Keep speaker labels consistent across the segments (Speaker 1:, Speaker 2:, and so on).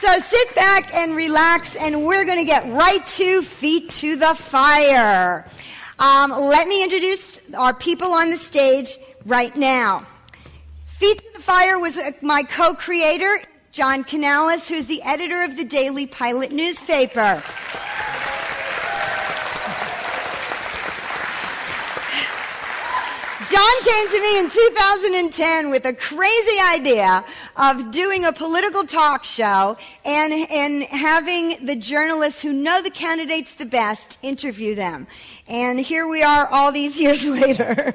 Speaker 1: So sit back and relax, and we're going to get right to Feet to the Fire. Let me introduce our people on the stage right now. Feet to the Fire was my co-creator, John Canales, who's the editor of the Daily Pilot newspaper. John came to me in 2010 with a crazy idea of doing a political talk show and having the journalists who know the candidates the best interview them. And here we are all these years later.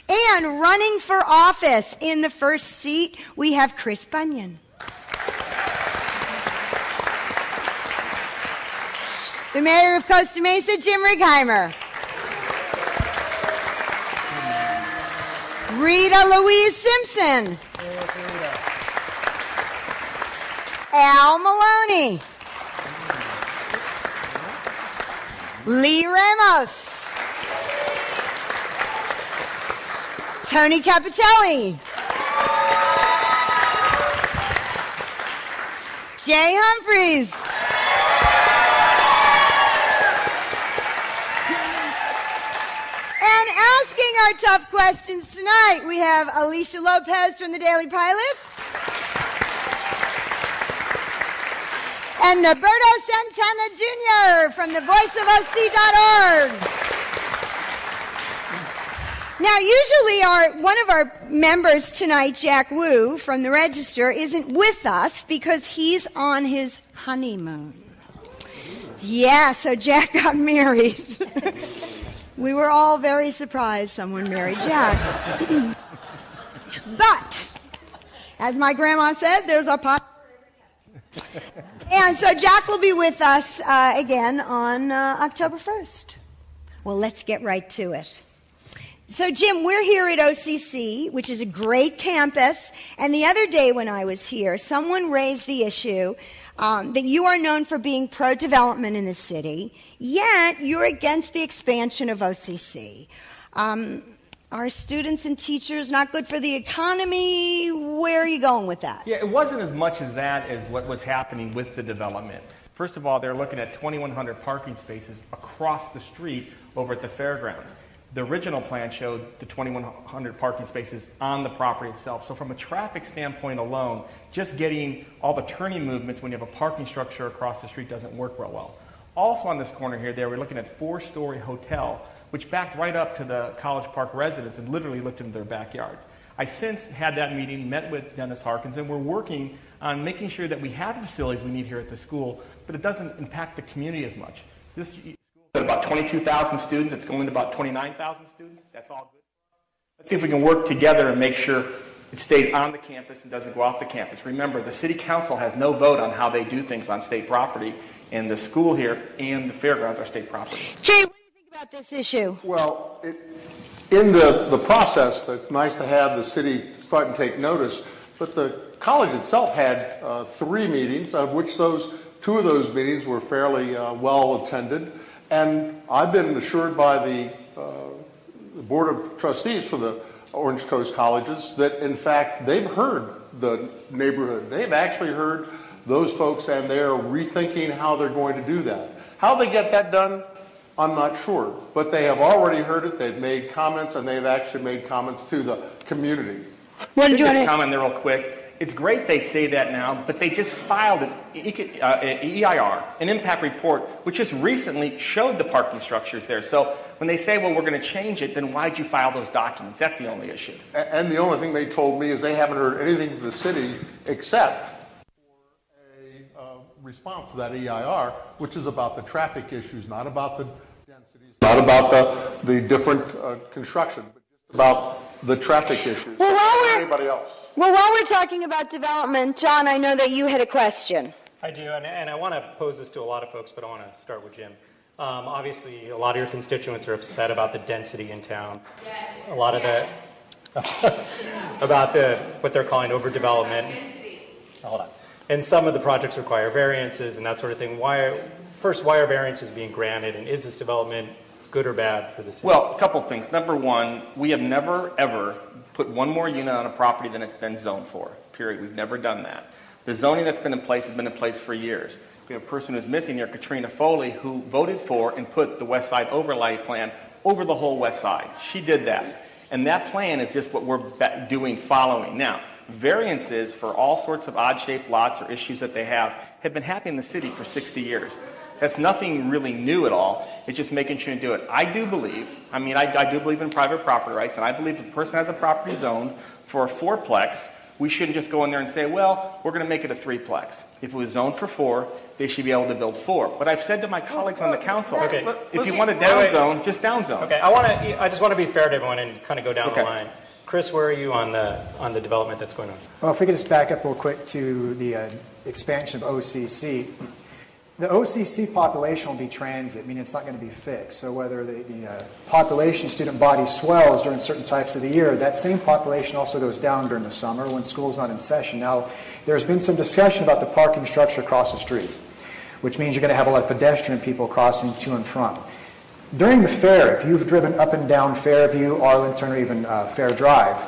Speaker 1: And running for office in the first seat, we have Chris Bunyan. The mayor of Costa Mesa, Jim Righeimer. Rita Louise Simpson. Al Maloney. Lee Ramos. Tony Capitelli. Jay Humphreys. And asking our tough questions tonight, we have Alicia Lopez from the Daily Pilot and Norberto Santana Jr. from the voiceofoc.org. Now, usually one of our members tonight, Jack Wu from the Register, isn't with us because he's on his honeymoon. Yeah, so Jack got married. We were all very surprised someone married Jack. But, as my grandma said, there's a pot. And so Jack will be with us again on October 1st. Well, let's get right to it. So, Jim, we're here at OCC, which is a great campus. And the other day when I was here, someone raised the issue that you are known for being pro-development in the city, yet you're against the expansion of OCC. Are students and teachers not good for the economy? Where are you going with that?
Speaker 2: Yeah, it wasn't as much as that as what was happening with the development. First of all, they're looking at 2,100 parking spaces across the street over at the fairgrounds. The original plan showed the 2,100 parking spaces on the property itself. So from a traffic standpoint alone, just getting all the turning movements when you have a parking structure across the street doesn't work real well. Also on this corner here, they were looking at a 4-story hotel, which backed right up to the College Park residents and literally looked into their backyards. I since had that meeting, met with Dennis Harkins, and we're working on making sure that we have the facilities we need here at the school, but it doesn't impact the community as much. This school is about 22,000 students. It's going to about 29,000 students. That's all good. Let's see if we can work together and make sure it stays on the campus and doesn't go off the campus. Remember, the city council has no vote on how they do things on state property, and the school here and the fairgrounds are state property.
Speaker 1: Jay, what do you think about this issue?
Speaker 3: Well, in the process, it's nice to have the city start and take notice, but the college itself had 3 meetings, of which 2 of those meetings were fairly well attended. And I've been assured by the Board of Trustees for the Orange Coast Colleges that, in fact, they've heard the neighborhood. They've actually heard those folks, and they're rethinking how they're going to do that. How they get that done, I'm not sure. But they have already heard it. They've made comments, and they've actually made comments to the community.
Speaker 2: What did you want to comment there real quick? It's great they say that now, but they just filed an EIR, an impact report, which just recently showed the parking structures there. So when they say, well, we're going to change it, then why'd you file those documents? That's the only issue.
Speaker 3: And the only thing they told me is they haven't heard anything from the city except for a response to that EIR, which is about the traffic issues, not about the densities, not about the different construction, but just about the traffic issues.
Speaker 1: Well,
Speaker 3: anybody else?
Speaker 1: Well, while we're talking about development, John, I know that you had a question.
Speaker 4: I do, and I want to pose this to a lot of folks, but I want to start with Jim. Obviously, a lot of your constituents are upset about the density in town.
Speaker 5: Yes.
Speaker 4: A lot of about what they're calling overdevelopment. Hold on. And some of the projects require variances and that sort of thing. Why are variances being granted, and is this development good or bad for the city?
Speaker 2: Well, a couple of things. Number one, we have never, ever put one more unit on a property than it's been zoned for, period. We've never done that. The zoning that's been in place has been in place for years. We have a person who's missing here, Katrina Foley, who voted for and put the West Side overlay plan over the whole West Side. She did that. And that plan is just what we're doing following. Now, variances for all sorts of odd-shaped lots or issues that they have been happening in the city for 60 years. That's nothing really new at all. It's just making sure you do it. I do believe, I do believe in private property rights, and I believe if a person has a property zoned for a fourplex, we shouldn't just go in there and say, well, we're going to make it a threeplex. If it was zoned for 4, they should be able to build 4. But I've said to my colleagues on the council, if you want to down zone, just down zone.
Speaker 4: Okay, I just want to be fair to everyone and kind of go down the line. Chris, where are you on the development that's going on?
Speaker 5: Well, if we could just back up real quick to the expansion of OCC. The OCC population will be transit, meaning it's not going to be fixed. So whether the population student body swells during certain types of the year, that same population also goes down during the summer when school's not in session. Now, there's been some discussion about the parking structure across the street, which means you're going to have a lot of pedestrian people crossing to and from. During the fair, if you've driven up and down Fairview, Arlington, or even Fair Drive,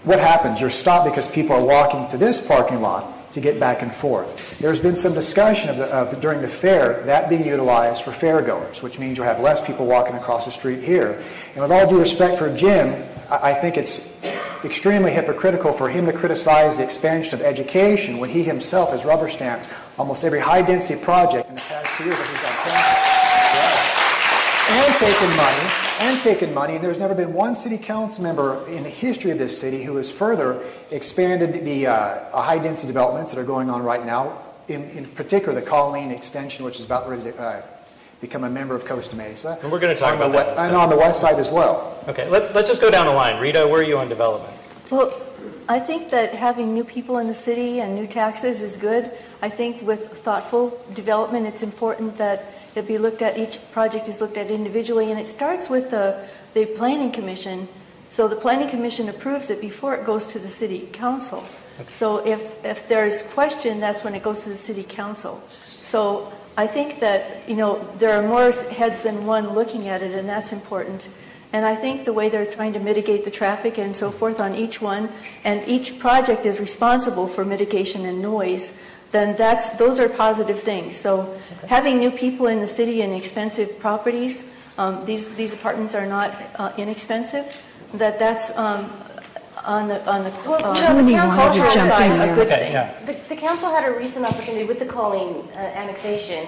Speaker 5: what happens? You're stopped because people are walking to this parking lot to get back and forth. There's been some discussion of during the fair that being utilized for fairgoers, which means you'll have less people walking across the street here. And with all due respect for Jim, I think it's extremely hypocritical for him to criticize the expansion of education when he himself has rubber stamped almost every high density project in the past 2 years that he's on council. And taken money, and there's never been one city council member in the history of this city who has further expanded the high-density developments that are going on right now, in particular the Colleen extension, which is about ready to become a member of Costa Mesa.
Speaker 4: And we're going to talk about that.
Speaker 5: And on the west side as well.
Speaker 4: Okay, let's just go down the line. Rita, where are you on development?
Speaker 6: Well, I think that having new people in the city and new taxes is good. I think with thoughtful development, it's important that it be looked at, each project is looked at individually, and it starts with the Planning Commission. So the Planning Commission approves it before it goes to the City Council. Okay. So if there's question, that's when it goes to the City Council. So I think that, there are more heads than one looking at it, and that's important. And I think the way they're trying to mitigate the traffic and so forth on each one, and each project is responsible for mitigation and noise, then those are positive things. So having new people in the city and expensive properties, these apartments are not inexpensive, that's on the cultural side a good thing.
Speaker 4: Yeah.
Speaker 7: The council had a recent opportunity with the Colleen annexation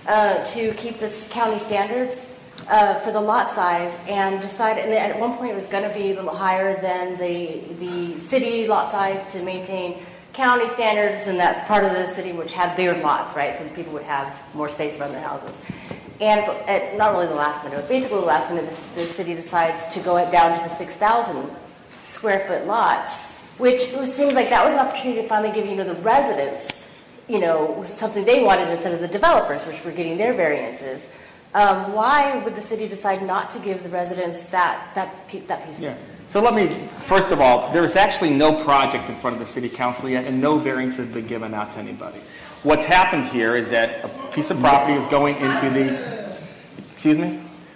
Speaker 7: to keep the county standards for the lot size, and decided, and at one point it was going to be a little higher than the city lot size to maintain county standards in that part of the city which had bigger lots, right? So people would have more space around their houses. And at not really the last minute, but basically the last minute, the city decides to go down to the 6,000 square foot lots, which seems like that was an opportunity to finally give, the residents, something they wanted instead of the developers, which were getting their variances. Why would the city decide not to give the residents that piece of it?
Speaker 2: So let me, first of all, there's actually no project in front of the city council yet, and no variance has been given out to anybody. What's happened here is that a piece of property is going into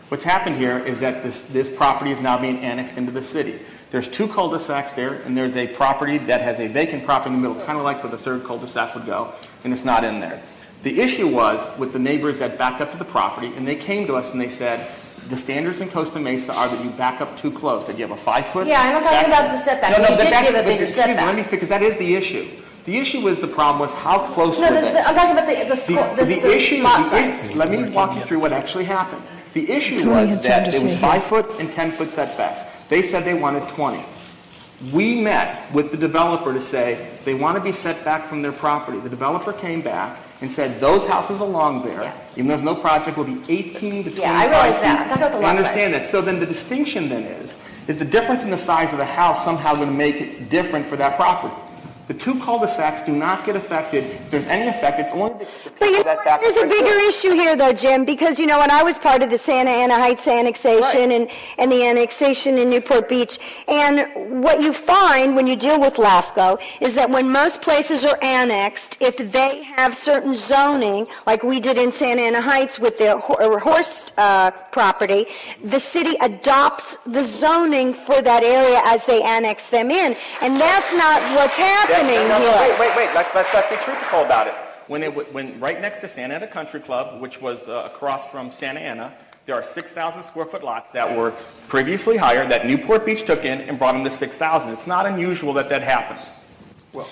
Speaker 2: What's happened here is that this property is now being annexed into the city. There's 2 cul-de-sacs there, and there's a property that has a vacant property in the middle, kind of like where the 3rd cul-de-sac would go, and it's not in there. The issue was with the neighbors that backed up to the property, and they came to us and they said, the standards in Costa Mesa are that you back up too close, that you have a 5-foot.
Speaker 7: Yeah, I'm not talking about the setback. You did give a bigger setback.
Speaker 2: Because that is the issue. The issue was, the problem was how close were they?
Speaker 7: I'm talking about the
Speaker 2: issue.
Speaker 7: Lot size.
Speaker 2: Let me walk you through what actually happened. The issue was that it was 5-foot and 10-foot setbacks. They said they wanted 20. We met with the developer to say they want to be set back from their property. The developer came back and said those houses along there, even though there's no project, will be 18 to 25
Speaker 7: Yeah, I realize that. I'm talking about the lot size.
Speaker 2: I understand that. So then the distinction then is the difference in the size of the house somehow going to make it different for that property? The 2 cul-de-sacs do not get affected. If there's any effect, it's only the people that back.
Speaker 1: There's a bigger issue here, though, Jim, because, when I was part of the Santa Ana Heights annexation and the annexation in Newport Beach, and what you find when you deal with LAFCO is that when most places are annexed, if they have certain zoning, like we did in Santa Ana Heights with the horse property, the city adopts the zoning for that area as they annex them in, and that's not what's happening. happening here?
Speaker 2: Wait. Let's be truthful about it. When right next to Santa Ana Country Club, which was across from Santa Ana, there are 6,000 square foot lots that were previously higher that Newport Beach took in and brought them to 6,000. It's not unusual that happens.
Speaker 3: Well,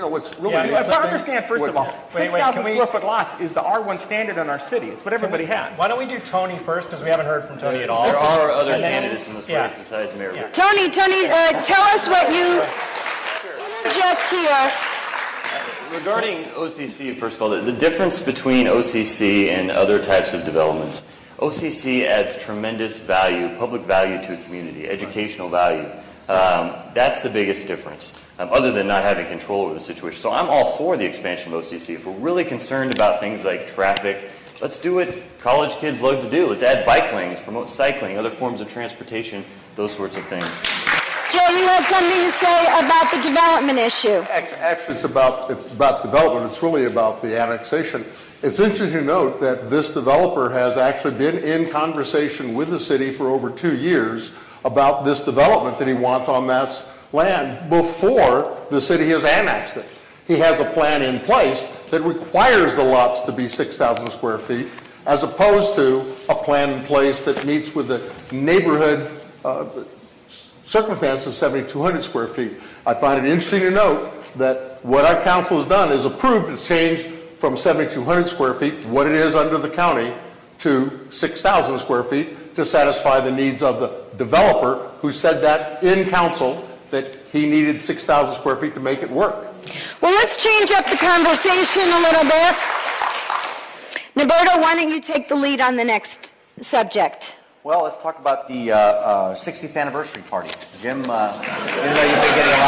Speaker 3: what's really
Speaker 2: I
Speaker 3: interesting...
Speaker 2: understand, first of all, 6,000 square foot lots is the R1 standard in our city. It's what everybody has.
Speaker 4: Why don't we do Tony first, because we haven't heard from Tony at all.
Speaker 8: There are other candidates in this race besides Mayor Rick.
Speaker 1: Tony, tell us what you interject here.
Speaker 8: Regarding OCC, first of all, the difference between OCC and other types of developments, OCC adds tremendous value, public value to a community, educational value. That's the biggest difference, other than not having control over the situation. So I'm all for the expansion of OCC. If we're really concerned about things like traffic, let's do what college kids love to do. Let's add bike lanes, promote cycling, other forms of transportation, those sorts of things.
Speaker 1: Joe, you had something to say about the development issue.
Speaker 3: Actually, it's about development. It's really about the annexation. It's interesting to note that this developer has actually been in conversation with the city for over 2 years about this development that he wants on that land before the city has annexed it. He has a plan in place that requires the lots to be 6,000 square feet, as opposed to a plan in place that meets with the neighborhood circumstance of 7,200 square feet. I find it interesting to note that what our council has done is approved to change from 7,200 square feet, what it is under the county, to 6,000 square feet to satisfy the needs of the developer who said that in council that he needed 6,000 square feet to make it work.
Speaker 1: Well, let's change up the conversation a little bit. Roberto, why don't you take the lead on the next subject?
Speaker 9: Well, let's talk about the 60th anniversary party. Jim, even though you've been getting a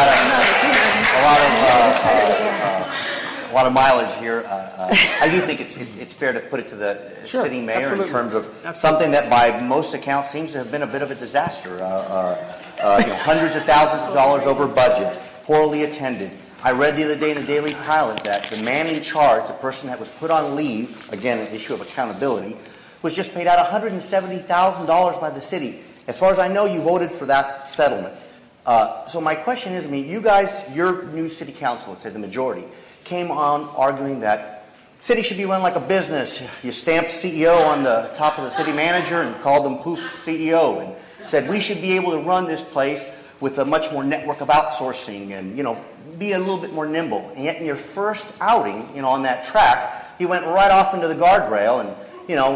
Speaker 9: lot of mileage here, I do think it's fair to put it to the city mayor, absolutely, in terms of something that by most accounts seems to have been a bit of a disaster. Hundreds of thousands of dollars over budget, poorly attended. I read the other day in the Daily Pilot that the man in charge, the person that was put on leave, again, an issue of accountability, was just paid out $170,000 by the city. As far as I know, you voted for that settlement. So my question is, you guys, your new city council, let's say the majority, came on arguing that city should be run like a business. You stamped CEO on the top of the city manager and called them poof CEO and said we should be able to run this place with a much more network of outsourcing and, be a little bit more nimble. And yet in your first outing, on that track, you went right off into the guardrail and,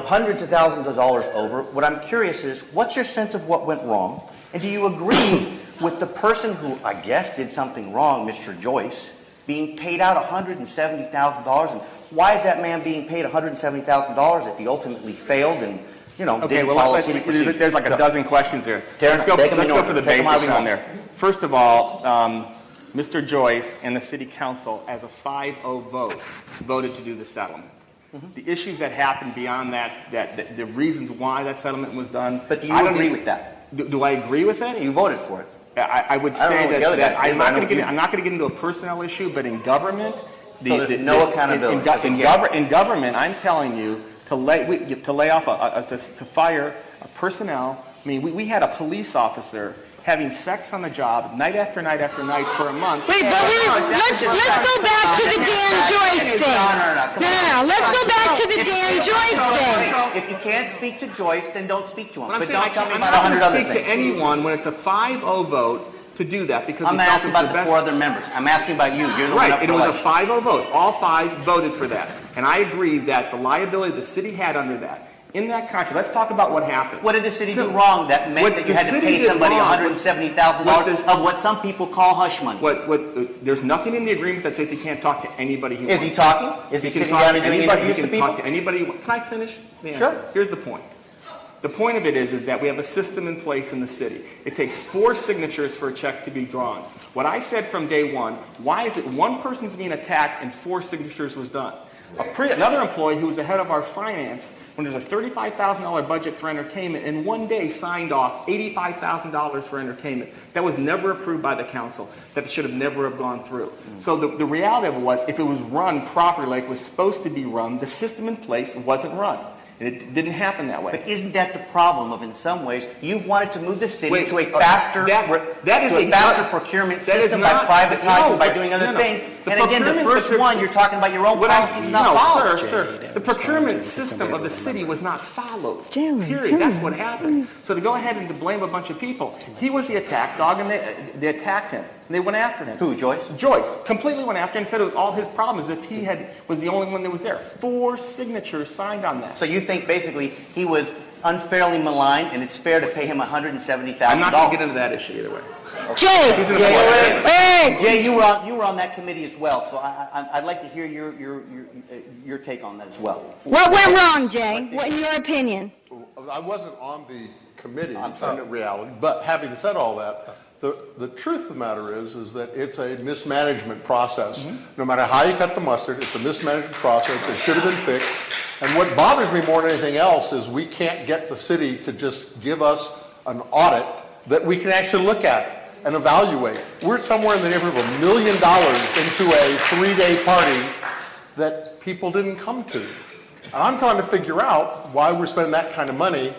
Speaker 9: hundreds of thousands of dollars over. What I'm curious is, what's your sense of what went wrong? And do you agree with the person who, I guess, did something wrong, Mr. Joyce, being paid out $170,000? And why is that man being paid $170,000 if he ultimately failed and, didn't follow city procedures?
Speaker 2: There's like a dozen questions there. Let's go for the basics on there. First of all, Mr. Joyce and the city council, as a 5-0 vote, voted to do the settlement. The issues that happened beyond that, the reasons why that settlement was done.
Speaker 9: But do you agree with that?
Speaker 2: Do I agree with it?
Speaker 9: You voted for it.
Speaker 2: I would say that I'm not going to get into a personnel issue, but in government,
Speaker 9: there's no accountability.
Speaker 2: In government, I'm telling you to lay off to fire personnel. We had a police officer having sex on the job night after night after night for a month.
Speaker 1: Wait, but let's go back to the Dan Joyce thing. No. Let's go back to the Dan Joyce thing.
Speaker 9: If you can't speak to Joyce, then don't speak to him. But
Speaker 2: don't
Speaker 9: tell me about 100 other things.
Speaker 2: I'm not going to speak to anyone when it's a 5-0 vote to do that because
Speaker 9: I'm not asking about the 4 other members. I'm asking about you. You're the one up for election.
Speaker 2: It was a 5-0 vote. All 5 voted for that. And I agree that the liability the city had under that. In that contract, let's talk about what happened.
Speaker 9: What did the city do wrong that meant that you had to pay somebody $170,000 of what some people call hush money?
Speaker 2: There's nothing in the agreement that says he can't talk to anybody he wants.
Speaker 9: Is he talking? Is he sitting down and doing interviews to people?
Speaker 2: He can talk to anybody. Can I finish?
Speaker 9: Sure.
Speaker 2: Here's the point. The point of it is that we have a system in place in the city. It takes 4 signatures for a check to be drawn. What I said from day one, why is it one person's being attacked and 4 signatures was done? Another employee who was the head of our finance, when there's a $35,000 budget for entertainment, in one day signed off $85,000 for entertainment. That was never approved by the council. That should have never have gone through. So the reality of it was, if it was run properly like it was supposed to be run, the system in place wasn't run. And it didn't happen that way.
Speaker 9: But isn't that the problem of, in some ways, you've wanted to move the city to a faster, faster procurement system by privatizing, by doing other things. And again, the first one, you're talking about your own policies not followed.
Speaker 2: Sir, the procurement system of the city was not followed. Period. That's what happened. So to go ahead and to blame a bunch of people, he was the attack dog, and they attacked him. And they went after him.
Speaker 9: Who, Joyce?
Speaker 2: Joyce completely went after him and said it was all his problem, as if he was the only one that was there. 4 signatures signed on that.
Speaker 9: So you think basically he was unfairly maligned, and it's fair to pay him $170,000?
Speaker 2: I'm not going to get into that issue either way.
Speaker 9: Jay, you were on that committee as well, so I'd like to hear your take on that as well.
Speaker 1: What went wrong, Jay? What, in your opinion?
Speaker 3: I wasn't on the committee in reality, but having said all that, the truth of the matter is that it's a mismanagement process. No matter how you cut the mustard, it's a mismanagement process. It should have been fixed. And what bothers me more than anything else is we can't get the city to just give us an audit that we can actually look at and evaluate. We're somewhere in the neighborhood of $1 million into a 3-day party that people didn't come to. And I'm trying to figure out why we're spending that kind of money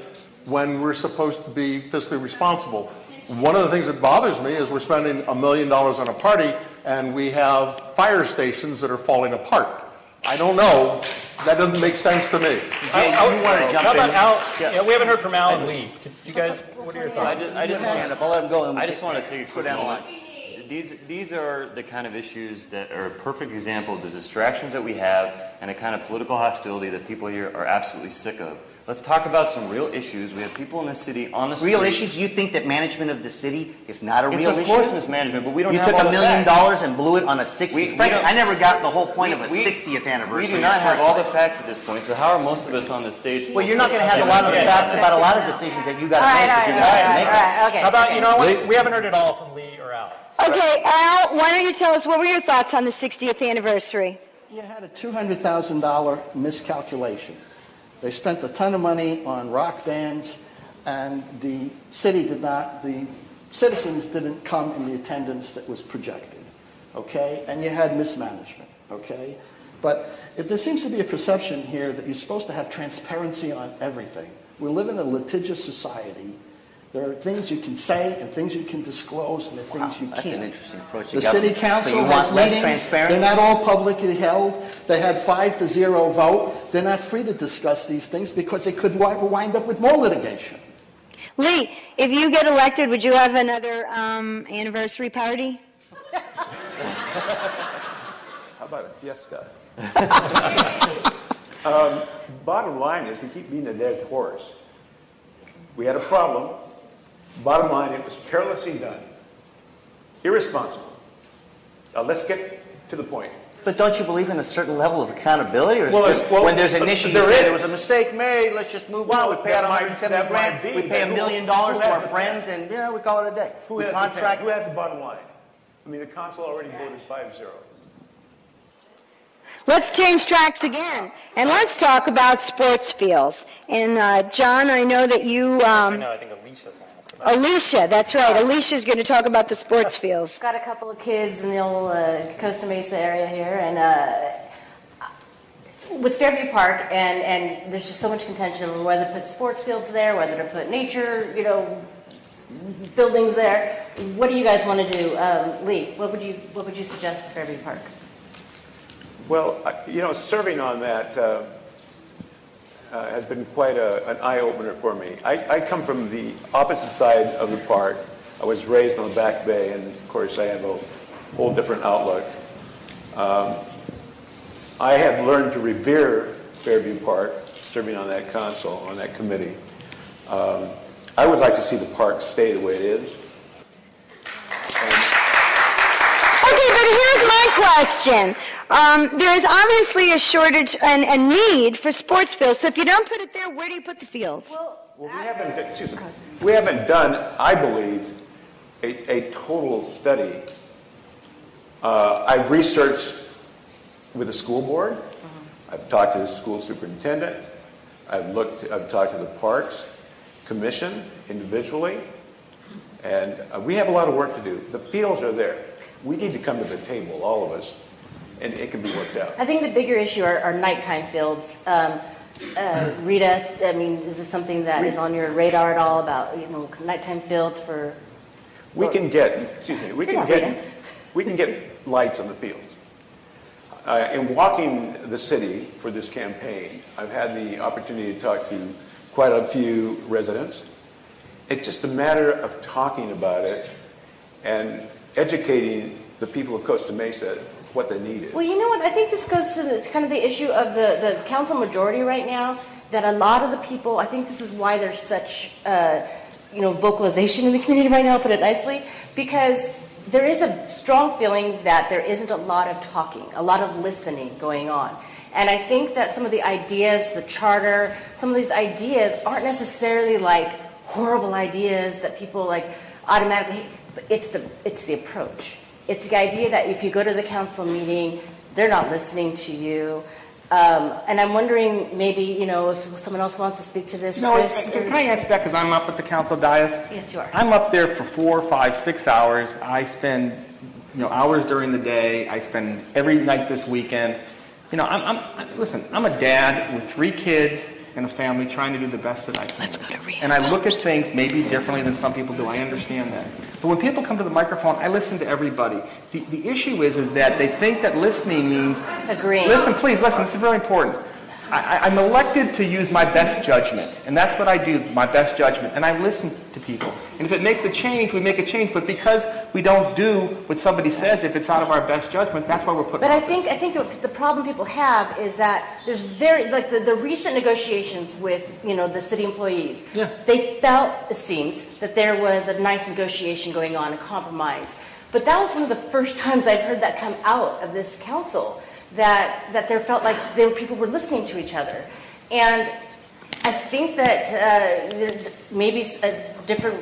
Speaker 3: when we're supposed to be fiscally responsible. One of the things that bothers me is we're spending $1 million on a party and we have fire stations that are falling apart. I don't know. That doesn't make sense to me.
Speaker 9: Jay, you want to jump in?
Speaker 4: Al? Yeah, we haven't heard from Al and Lee. You guys, what are your thoughts?
Speaker 8: I just want to take a quick
Speaker 9: down the line.
Speaker 8: These are the kind of issues that are a perfect example of the distractions that we have and the kind of political hostility that people here are absolutely sick of. Let's talk about some real issues. We have people in the city on the streets.
Speaker 9: Real issues? You think that management of the city is not a real issue?
Speaker 8: It's of course mismanagement, but we don't have all the facts.
Speaker 9: You took $1 million and blew it on a 60th. Frankly, I never got the whole point of a 60th anniversary.
Speaker 8: We do not have all the facts at this point, so how are most of us on this stage?
Speaker 9: Well, you're not going to have a lot of the facts about a lot of decisions that you got to make because you're going to have to make them.
Speaker 7: Okay.
Speaker 4: How about, you know what? We haven't heard it all from Lee or Al.
Speaker 1: Okay, Al, why don't you tell us, what were your thoughts on the 60th anniversary?
Speaker 10: You had a $200,000 miscalculation. They spent a ton of money on rock bands, and the citizens didn't come in the attendance that was projected, okay? And you had mismanagement, okay? But there seems to be a perception here that you're supposed to have transparency on everything. We live in a litigious society. There are things you can say and things you can disclose and there are things you can't.
Speaker 9: That's an interesting approach.
Speaker 10: The city council has meetings. They're not all publicly held. They had 5-0 vote. They're not free to discuss these things because they could wind up with more litigation.
Speaker 1: Lee, if you get elected, would you have another anniversary party?
Speaker 11: How about a fiesta? Bottom line is we keep beating a dead horse. We had a problem. Bottom line, it was carelessly done. Irresponsible. Now let's get to the point.
Speaker 9: But don't you believe in a certain level of accountability? Or when there's an issue, you say there was a mistake made, let's just move on. We pay out $170,000, we pay $1 million to our friends, and we call it a day.
Speaker 11: Who has the bottom line? I mean, the council already voted 5-0.
Speaker 1: Let's change tracks again, and let's talk about sports fields. And John, I know that you...
Speaker 4: No, I think Alicia's going to ask about it.
Speaker 1: Alicia, that's right. Alicia's going to talk about the sports fields.
Speaker 7: Got a couple of kids in the old Costa Mesa area here, and with Fairview Park, and there's just so much contention on whether to put sports fields there, whether to put nature, buildings there. What do you guys want to do? Lee, what would you suggest for Fairview Park?
Speaker 11: Well, serving on that has been quite an eye-opener for me. I come from the opposite side of the park. I was raised on the Back Bay, and of course I have a whole different outlook. I have learned to revere Fairview Park, serving on that council, on that committee. I would like to see the park stay the way it is.
Speaker 1: Okay, but here's my question. There is obviously a shortage and a need for sports fields. So if you don't put it there, where do you put the fields?
Speaker 11: We haven't done, I believe, a total study. I've researched with the school board. I've talked to the school superintendent. I've talked to the Parks Commission individually. And we have a lot of work to do. The fields are there. We need to come to the table, all of us, and it can be worked out.
Speaker 7: I think the bigger issue are nighttime fields. Rita, I mean, is this something that is on your radar at all about, nighttime fields for?
Speaker 11: We can get lights on the fields. In walking the city for this campaign, I've had the opportunity to talk to quite a few residents. It's just a matter of talking about it and educating the people of Costa Mesa what their need is.
Speaker 7: Well, you know what? I think this goes to kind of the issue of the council majority right now, that a lot of the people, I think this is why there's such, vocalization in the community right now, put it nicely, because there is a strong feeling that there isn't a lot of talking, a lot of listening going on. And I think that some of the ideas, the charter, some of these ideas aren't necessarily like horrible ideas that people like automatically, but it's the approach. It's the idea that if you go to the council meeting, they're not listening to you. And I'm wondering maybe, if someone else wants to speak to this.
Speaker 2: No,
Speaker 7: Chris,
Speaker 2: can I answer that because I'm up at the council dais?
Speaker 7: Yes, you are.
Speaker 2: I'm up there for 4, 5, 6 hours. I spend, hours during the day. I spend every night this weekend. Listen, I'm a dad with 3 kids and a family trying to do the best that I can.
Speaker 1: Let's go to Rehab.
Speaker 2: And I look at things maybe differently than some people do. I understand that. But when people come to the microphone, I listen to everybody. The issue is that they think that listening means...
Speaker 7: Agreeing.
Speaker 2: Listen, please, listen. This is very important. I'm elected to use my best judgment. And that's what I do, my best judgment. And I listen to people. And if it makes a change, we make a change. But because we don't do what somebody says, if it's out of our best judgment, that's why we're putting.
Speaker 7: But I think the problem people have is that there's the recent negotiations with the city employees.
Speaker 2: Yeah.
Speaker 7: They felt, it seems, that there was a nice negotiation going on, a compromise. But that was one of the first times I've heard that come out of this council, that there felt like people were listening to each other. And I think that maybe a different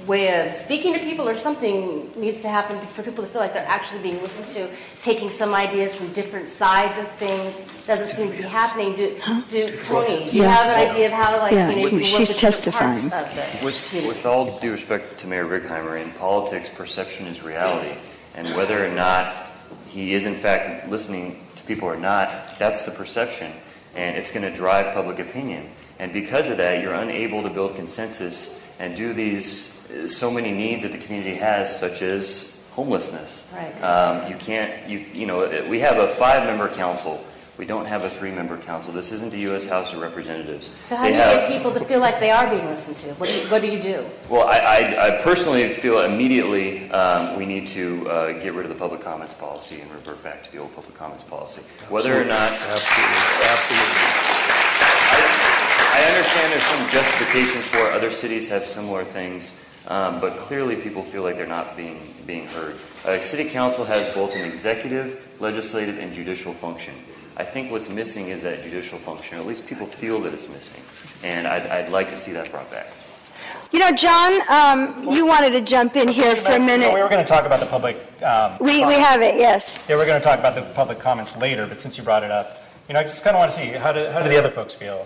Speaker 7: way of speaking to people or something needs to happen for people to feel like they're actually being listened to, taking some ideas from different sides of things. Doesn't seem to be happening. Tony, do you have an idea of how you can work
Speaker 1: she's
Speaker 7: with
Speaker 1: testifying.
Speaker 7: parts of the
Speaker 8: With all due respect to Mayor Bickheimer, in politics, perception is reality. And whether or not he is in fact listening to people or not, that's the perception. And it's going to drive public opinion. And because of that, you're unable to build consensus and do these so many needs that the community has, such as homelessness.
Speaker 7: Right.
Speaker 8: You can't, we have a 5-member council. We don't have a 3-member council. This isn't the U.S. House of Representatives.
Speaker 7: So how do you get people to feel like they are being listened to? What do you do?
Speaker 8: Well, I personally feel immediately we need to get rid of the public comments policy and revert back to the old public comments policy. Whether or not...
Speaker 11: Absolutely.
Speaker 8: I understand there's some justification for it. Other cities have similar things, but clearly people feel like they're not being heard. City council has both an executive, legislative, and judicial function. I think what's missing is that judicial function, or at least people feel that it's missing, and I'd like to see that brought back.
Speaker 1: John, you wanted to jump in here for a minute.
Speaker 4: We were going to talk about the public
Speaker 1: We have it, yes.
Speaker 4: Yeah, we're going to talk about the public comments later, but since you brought it up, I just kind of want to see, how do the other folks feel?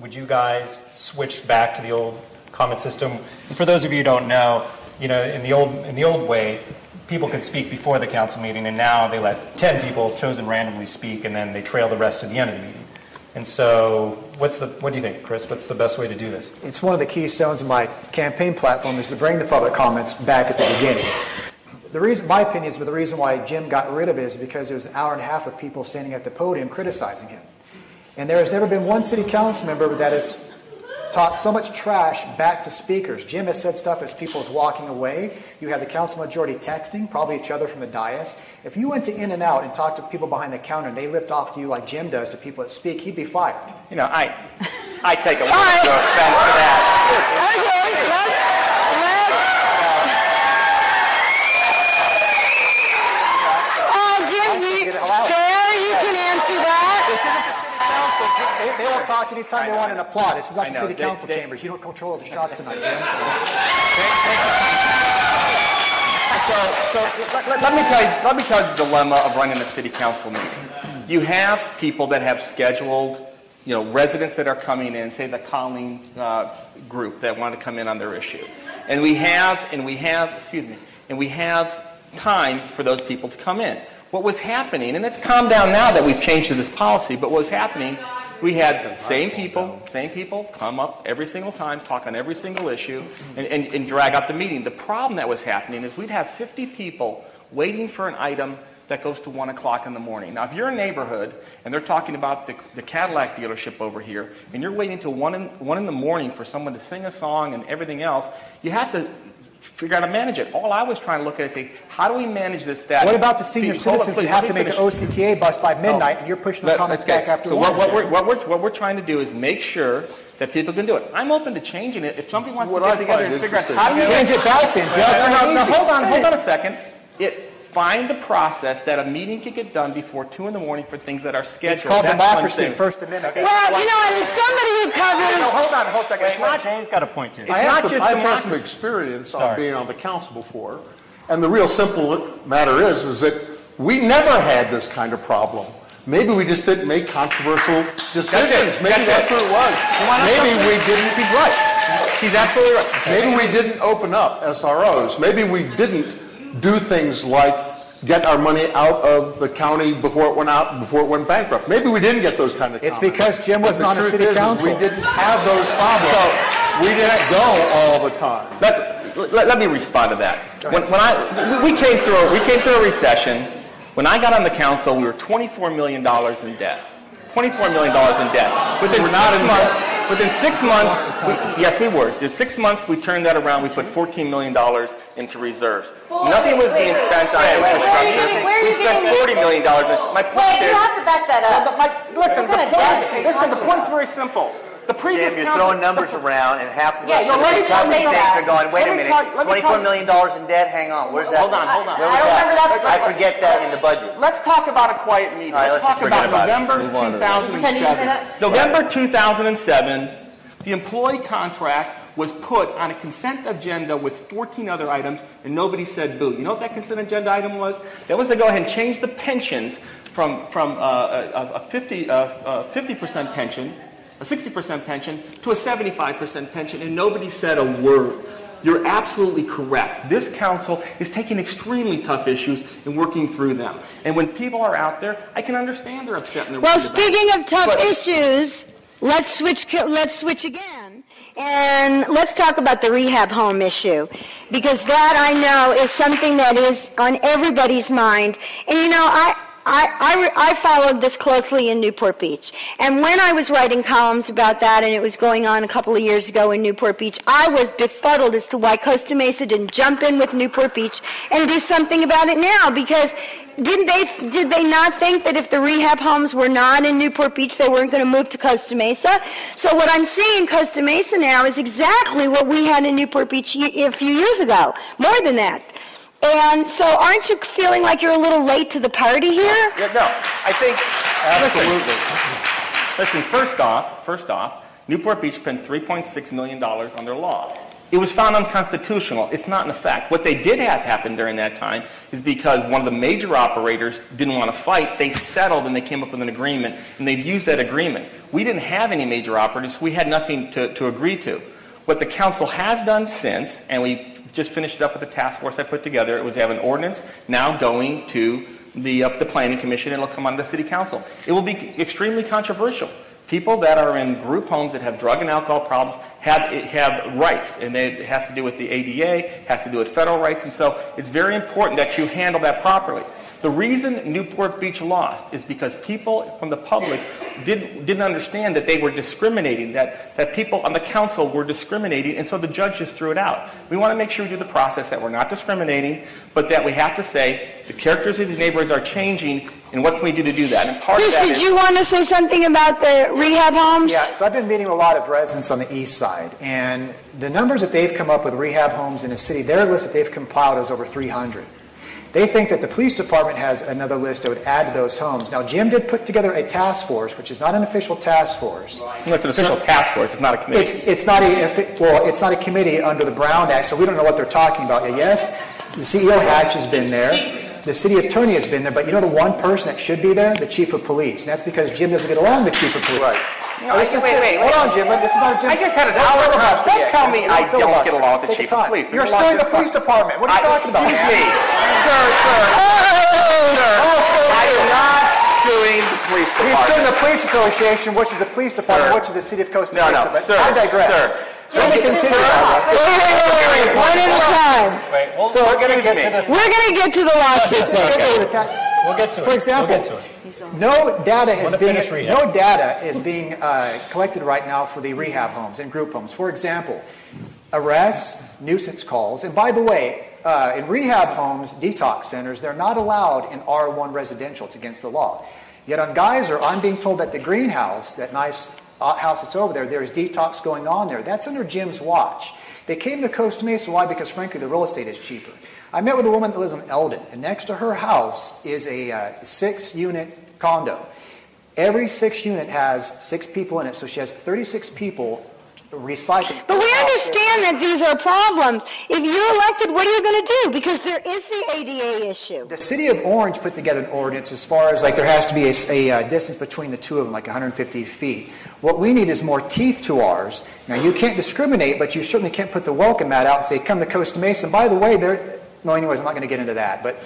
Speaker 4: Would you guys switch back to the old comment system? And for those of you who don't know, in the old way, people could speak before the council meeting, and now they let 10 people chosen randomly speak, and then they trail the rest to the end of the meeting. And so, what do you think, Chris? What's the best way to do this?
Speaker 5: It's one of the keystones of my campaign platform is to bring the public comments back at the beginning. My opinion is the reason why Jim got rid of it is because there was an hour and a half of people standing at the podium criticizing him. And there has never been one city council member that has talked so much trash back to speakers. Jim has said stuff as people is walking away. You have the council majority texting, probably each other from the dais. If you went to In-N-Out and talked to people behind the counter and they lipped off to you like Jim does to people that speak, he'd be fired.
Speaker 2: I take a lot of offense to that.
Speaker 5: They will talk anytime they want and applaud. This is not the city council chambers. You don't control the shots tonight, Jim.
Speaker 2: Let me tell you the dilemma of running a city council meeting. You have people that have scheduled, residents that are coming in, say the Colleen group that want to come in on their issue, and we have time for those people to come in. What was happening, and it's calmed down now that we've changed to this policy, but what was happening we had same people come up every single time, talk on every single issue, and drag out the meeting. The problem that was happening is we'd have 50 people waiting for an item that goes to 1 o'clock in the morning. Now, if you're a neighborhood and they're talking about the Cadillac dealership over here, and you're waiting till 1 in the morning for someone to sing a song and everything else, you have to figure out how to manage it. All I was trying to look at is say, how do we manage this?
Speaker 5: What about the senior citizens that have to make an OCTA bus by midnight, and you're pushing the comments back after
Speaker 2: so
Speaker 5: lunch?
Speaker 2: What we're trying to do is make sure that people can do it. I'm open to changing it. If somebody wants to get together and figure out how do you
Speaker 5: change it back then, Joe.
Speaker 2: No, hold on a second. Find the process that a meeting can get done before 2 in the morning for things that are scheduled.
Speaker 5: It's called democracy, First Amendment.
Speaker 1: Well, you know, as somebody who covers...
Speaker 2: No, hold on a second.
Speaker 4: James got a point too.
Speaker 3: I've had some experience on being on the council before, and the real simple matter is that we never had this kind of problem. Maybe we just didn't make controversial decisions. Maybe that's what it was. Maybe we didn't.
Speaker 2: He's right. He's absolutely right.
Speaker 3: Maybe we didn't open up SROs. Maybe we didn't do things like get our money out of the county before it went bankrupt. Maybe we didn't get those kind of comments.
Speaker 5: It's because Jim wasn't on the city council.
Speaker 3: We didn't have those problems. So we didn't go all the time.
Speaker 2: Let me respond to that. We came through a recession. When I got on the council, we were $24 million in debt. $24 million in debt. Within 6 months, yes, we were. In 6 months, we turned that around. We put $14 million into reserves. Nothing was being spent on infrastructure. We spent $40 million. My point is,
Speaker 7: you have to back that up.
Speaker 2: Listen, the point's very simple. The previous
Speaker 9: Jim, you're throwing numbers around, and half of us are going, wait a minute, $24 million in debt? Hang on, where's that?
Speaker 2: Hold on.
Speaker 9: Where was that? I forget that in the budget.
Speaker 2: Let's talk about a quiet meeting.
Speaker 9: Let's
Speaker 2: talk about November
Speaker 7: Pretend you didn't say that?
Speaker 2: 2007. November 2007, the employee contract was put on a consent agenda with 14 other items, and nobody said boo. You know what that consent agenda item was? That was to go ahead and change the pensions from a 50% pension, a 60% pension, to a 75% pension, and nobody said a word. You're absolutely correct. This council is taking extremely tough issues and working through them. And when people are out there, I can understand they're upset. And
Speaker 1: well, speaking of tough issues, let's switch again. And let's talk about the rehab home issue, because that I know is something that is on everybody's mind. And you know, I followed this closely in Newport Beach. And when I was writing columns about that, and it was going on a couple of years ago in Newport Beach, I was befuddled as to why Costa Mesa didn't jump in with Newport Beach and do something about it now, because did they not think that if the rehab homes were not in Newport Beach, they weren't going to move to Costa Mesa? So what I'm seeing in Costa Mesa now is exactly what we had in Newport Beach a few years ago, more than that. And so aren't you feeling like you're a little late to the party here?
Speaker 2: Yeah, no, I think, absolutely. Listen, first off, Newport Beach spent $3.6 million on their law. It was found unconstitutional. It's not in effect. What they did have happen during that time is because one of the major operators didn't want to fight, they settled and they came up with an agreement, and they've used that agreement. We didn't have any major operators, so we had nothing to agree to. What the council has done since, and we just finished it up with the task force I put together, it was have an ordinance now going to the planning commission, and it'll come on to the city council. It will be extremely controversial. People that are in group homes that have drug and alcohol problems have rights, and it has to do with the ADA, has to do with federal rights, and so it's very important that you handle that properly. The reason Newport Beach lost is because people from the public didn't understand that they were discriminating, that people on the council were discriminating, and so the judge just threw it out. We want to make sure we do the process that we're not discriminating, but that we have to say the characters of these neighborhoods are changing, and what can we do to do that? And part of that
Speaker 1: did you want to say something about the rehab homes?
Speaker 5: Yeah, so I've been meeting with a lot of residents on the east side, and the numbers that they've come up with rehab homes in the city, their list that they've compiled is over 300. They think that the police department has another list that would add to those homes. Now, Jim did put together a task force, which is not an official task force.
Speaker 2: No, it's an official task force. It's not a committee.
Speaker 5: It's not a committee under the Brown Act, so we don't know what they're talking about. Yes, the CEO Hatch has been there. The city attorney has been there, but you know the one person that should be there? The chief of police. And that's because Jim doesn't get along with the chief of police.
Speaker 2: Right. No,
Speaker 5: wait, hold on, Jim. This is not a Jim.
Speaker 2: I just had an hour and a half. Don't tell me I don't get along with the chief of police.
Speaker 5: You're suing the police department. What are you talking about?
Speaker 2: Excuse me. Sir. I am not
Speaker 12: suing the police department.
Speaker 5: He's suing the police association, which is the police department, which is the city of Costa Mesa. But
Speaker 12: sir,
Speaker 5: I digress.
Speaker 12: Sir.
Speaker 5: So let me continue.
Speaker 1: Wait, one at a time.
Speaker 4: Wait,
Speaker 5: So
Speaker 4: we're going to get to this.
Speaker 1: We're going to get to the lawsuit.
Speaker 4: We'll get to it.
Speaker 5: For example,
Speaker 4: we'll get to it.
Speaker 5: no data is being collected right now for the rehab homes and group homes. For example, arrests, nuisance calls, and by the way, in rehab homes, detox centers, they're not allowed in R1 residential. It's against the law. Yet on Geyser, I'm being told that the greenhouse, that nice house that's over there, there's detox going on there. That's under Jim's watch. They came to Costa Mesa. Why? Because frankly, the real estate is cheaper. I met with a woman that lives in Eldon, and next to her house is a 6-unit condo. Every 6 unit has 6 people in it, so she has 36 people recycling.
Speaker 1: But we understand that these are problems. If you're elected, what are you going to do? Because there is the ADA issue.
Speaker 5: The city of Orange put together an ordinance as far as like there has to be a distance between the two of them, like 150 feet. What we need is more teeth to ours. Now, you can't discriminate, but you certainly can't put the welcome mat out and say, come to Costa Mesa. And by the way, no, anyways, I'm not going to get into that. But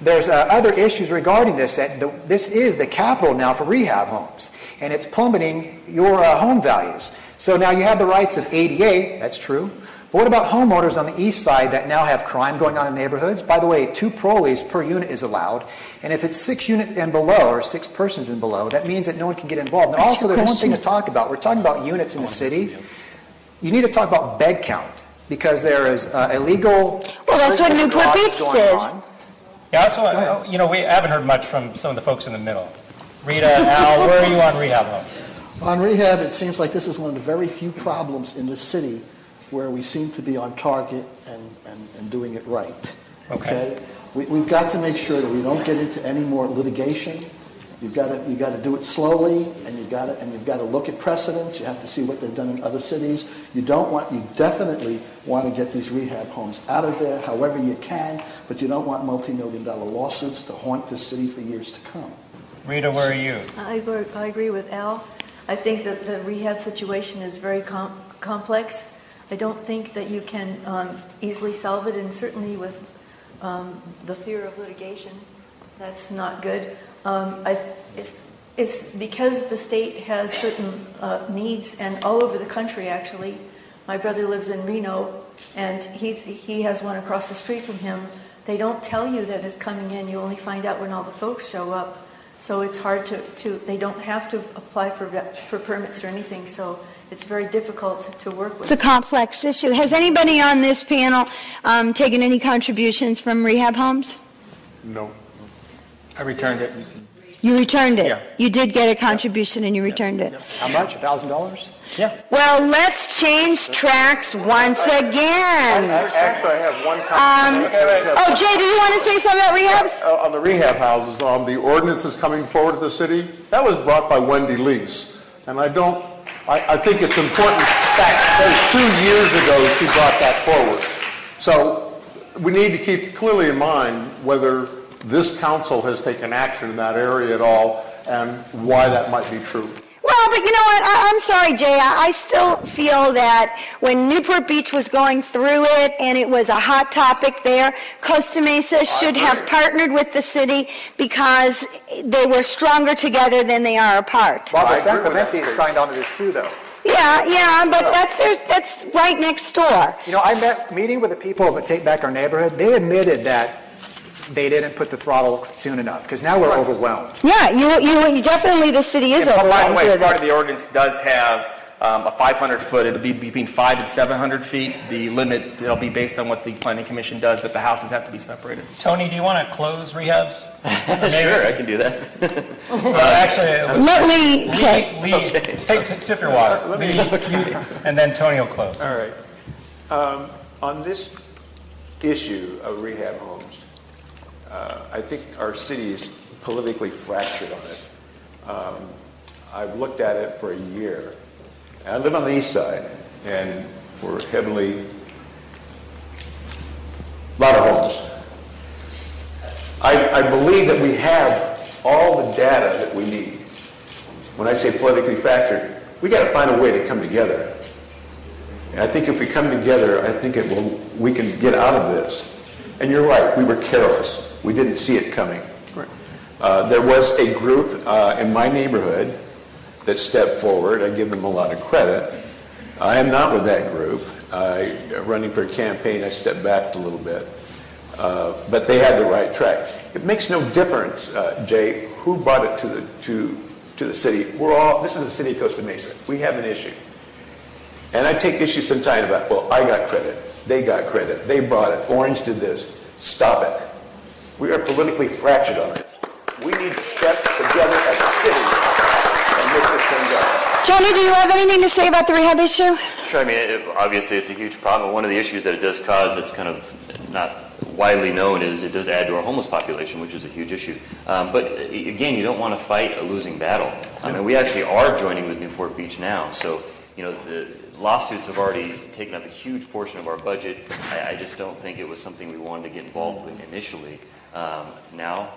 Speaker 5: there's other issues regarding this. This is the capital now for rehab homes, and it's plummeting your home values. So now you have the rights of ADA, that's true. But what about homeowners on the east side that now have crime going on in neighborhoods? By the way, 2 parolees per unit is allowed. And if it's 6 units and below, or 6 persons and below, that means that no one can get involved. And also, there's one thing to talk about. We're talking about units in the city. You need to talk about bed count, because there is illegal...
Speaker 1: Well, that's what Newport Beach did.
Speaker 4: Yeah, also, we haven't heard much from some of the folks in the middle. Rita, Al, where are you on rehab homes?
Speaker 10: On rehab, it seems like this is one of the very few problems in this city where we seem to be on target and doing it right. Okay? We've got to make sure that we don't get into any more litigation. You've got to do it slowly, and you've got to look at precedents. You have to see what they've done in other cities. You definitely want to get these rehab homes out of there however you can, but you don't want multi-million-dollar lawsuits to haunt this city for years to come.
Speaker 4: Rita, where are you?
Speaker 6: I agree with Al. I think that the rehab situation is very complex. I don't think that you can easily solve it, and certainly with the fear of litigation, that's not good. It's because the state has certain needs, and all over the country, actually. My brother lives in Reno, and he has one across the street from him. They don't tell you that it's coming in. You only find out when all the folks show up. So it's hard they don't have to apply for permits or anything, so it's very difficult to work with.
Speaker 1: It's a complex issue. Has anybody on this panel taken any contributions from rehab homes?
Speaker 3: No.
Speaker 2: I returned it.
Speaker 1: You returned it?
Speaker 2: Yeah.
Speaker 1: You did get a contribution and you returned it?
Speaker 5: How much? $1,000?
Speaker 2: Yeah.
Speaker 1: Well, let's change tracks once again.
Speaker 3: Actually, I have one comment.
Speaker 1: Oh, Jay, do you want to say something about rehabs?
Speaker 3: On the rehab houses, on the ordinances coming forward to the city, that was brought by Wendy Lease. And I think it's important that 2 years ago she brought that forward. So we need to keep clearly in mind whether this council has taken action in that area at all and why that might be true.
Speaker 1: Well, but you know what? I'm sorry, Jay. I still feel that when Newport Beach was going through it and it was a hot topic there, Costa Mesa should have partnered with the city because they were stronger together than they are apart.
Speaker 5: Bob San Clemente signed on to this too, though.
Speaker 1: Yeah, but that's right next door.
Speaker 5: Meeting with the people of Take Back Our Neighborhood, they admitted that they didn't put the throttle soon enough, because now we're overwhelmed.
Speaker 1: Yeah, you definitely, the city is overwhelmed.
Speaker 2: By the way, part of the ordinance does have a 500-foot, it'll be between 500 and 700 feet. The limit, it'll be based on what the Planning Commission does, that the houses have to be separated.
Speaker 4: Tony, do you want to close rehabs?
Speaker 8: Sure, I can do that.
Speaker 4: Actually,
Speaker 1: let Lee
Speaker 4: sip your water. Lee, and then Tony will close.
Speaker 11: All right. On this issue of rehab homes, I think our city is politically fractured on it. I've looked at it for a year. And I live on the east side, and we're heavily, a lot of homes. I believe that we have all the data that we need. When I say politically fractured, we got to find a way to come together. And I think if we come together, I think we can get out of this. And you're right, we were careless. We didn't see it coming.
Speaker 3: Right.
Speaker 11: There was a group in my neighborhood that stepped forward. I give them a lot of credit. I am not with that group. Running for a campaign, I stepped back a little bit. But they had the right track. It makes no difference, Jay, who brought it to the city. This is the city of Costa Mesa. We have an issue. And I take issue sometimes about, well, I got credit. They got credit. They brought it. Orange did this. Stop it. We are politically fractured on this. We need to step together as a city and make this thing go.
Speaker 1: Johnny, do you have anything to say about the rehab issue?
Speaker 8: Sure. I mean, obviously it's a huge problem. One of the issues that it does cause that's kind of not widely known is it does add to our homeless population, which is a huge issue. But again, you don't want to fight a losing battle. I mean, we actually are joining with Newport Beach now. So, the lawsuits have already taken up a huge portion of our budget. I just don't think it was something we wanted to get involved with initially. Now,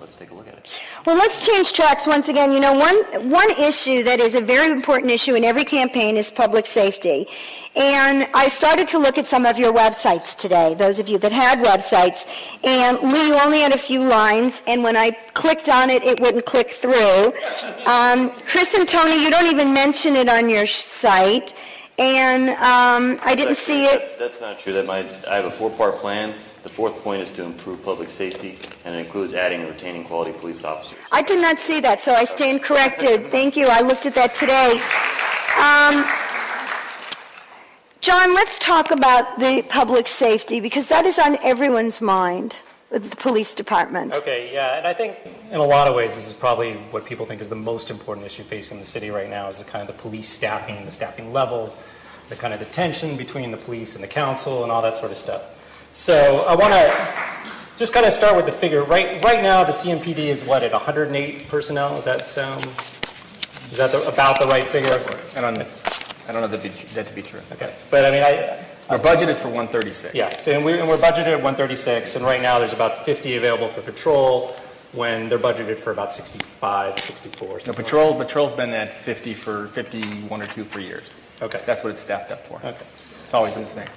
Speaker 8: let's take a look at it.
Speaker 1: Well, let's change tracks once again. One issue that is a very important issue in every campaign is public safety. And I started to look at some of your websites today, those of you that had websites. And Lee, you only had a few lines, and when I clicked on it, it wouldn't click through. Chris and Tony, you don't even mention it on your site. And I didn't see it.
Speaker 8: That's not true. I have a 4-part plan. The 4th point is to improve public safety, and it includes adding and retaining quality police officers.
Speaker 1: I did not see that, so I stand corrected. Thank you. I looked at that today. John, let's talk about the public safety, because that is on everyone's mind with the police department.
Speaker 4: Okay, yeah, and I think in a lot of ways this is probably what people think is the most important issue facing the city right now is the kind of the police staffing, the staffing levels, the kind of the tension between the police and the council and all that sort of stuff. So I want to just kind of start with the figure. Right now, the CMPD is what, at 108 personnel? Does that sound? Is that about the right figure?
Speaker 2: I don't know that to be true.
Speaker 4: Okay, but I mean,
Speaker 2: we're budgeted for 136.
Speaker 4: Yeah, so we're budgeted at 136, and right now there's about 50 available for patrol when they're budgeted for about 65, 64.
Speaker 2: No, patrol's been at 50 for 51 or 2 for years.
Speaker 4: Okay,
Speaker 2: that's what it's staffed up for.
Speaker 4: Okay,
Speaker 2: it's always been the same.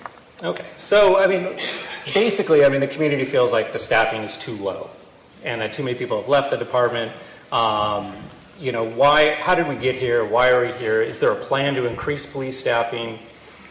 Speaker 4: Okay, so I mean, basically, the community feels like the staffing is too low, and that too many people have left the department. How did we get here? Why are we here? Is there a plan to increase police staffing,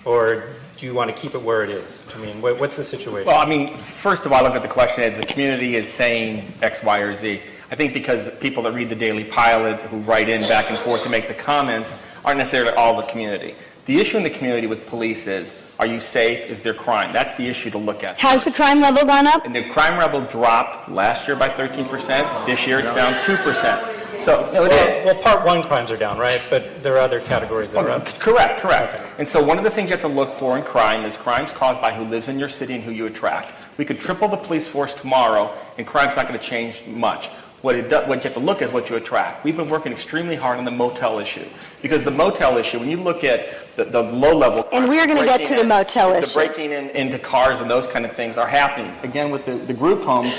Speaker 4: or do you want to keep it where it is? I mean, what's the situation?
Speaker 2: Well, first of all, look at the question is the community is saying X, Y, or Z. I think because people that read the Daily Pilot, who write in back and forth to make the comments, aren't necessarily all the community. The issue in the community with police is, are you safe? Is there crime? That's the issue to look at.
Speaker 1: Has the crime level gone up?
Speaker 2: And the crime level dropped last year by 13%. This year it's down 2%. So,
Speaker 4: well, part 1 crimes are down, right? But there are other categories that are up.
Speaker 2: Correct. Okay. And so one of the things you have to look for in crime is crimes caused by who lives in your city and who you attract. We could triple the police force tomorrow, and crime's not going to change much. What you have to look at is what you attract. We've been working extremely hard on the motel issue. Because the motel issue, when you look at the low-level crime,
Speaker 1: and we're going to get to the motel issue.
Speaker 2: The breaking into cars and those kind of things are happening. Again, with the group homes,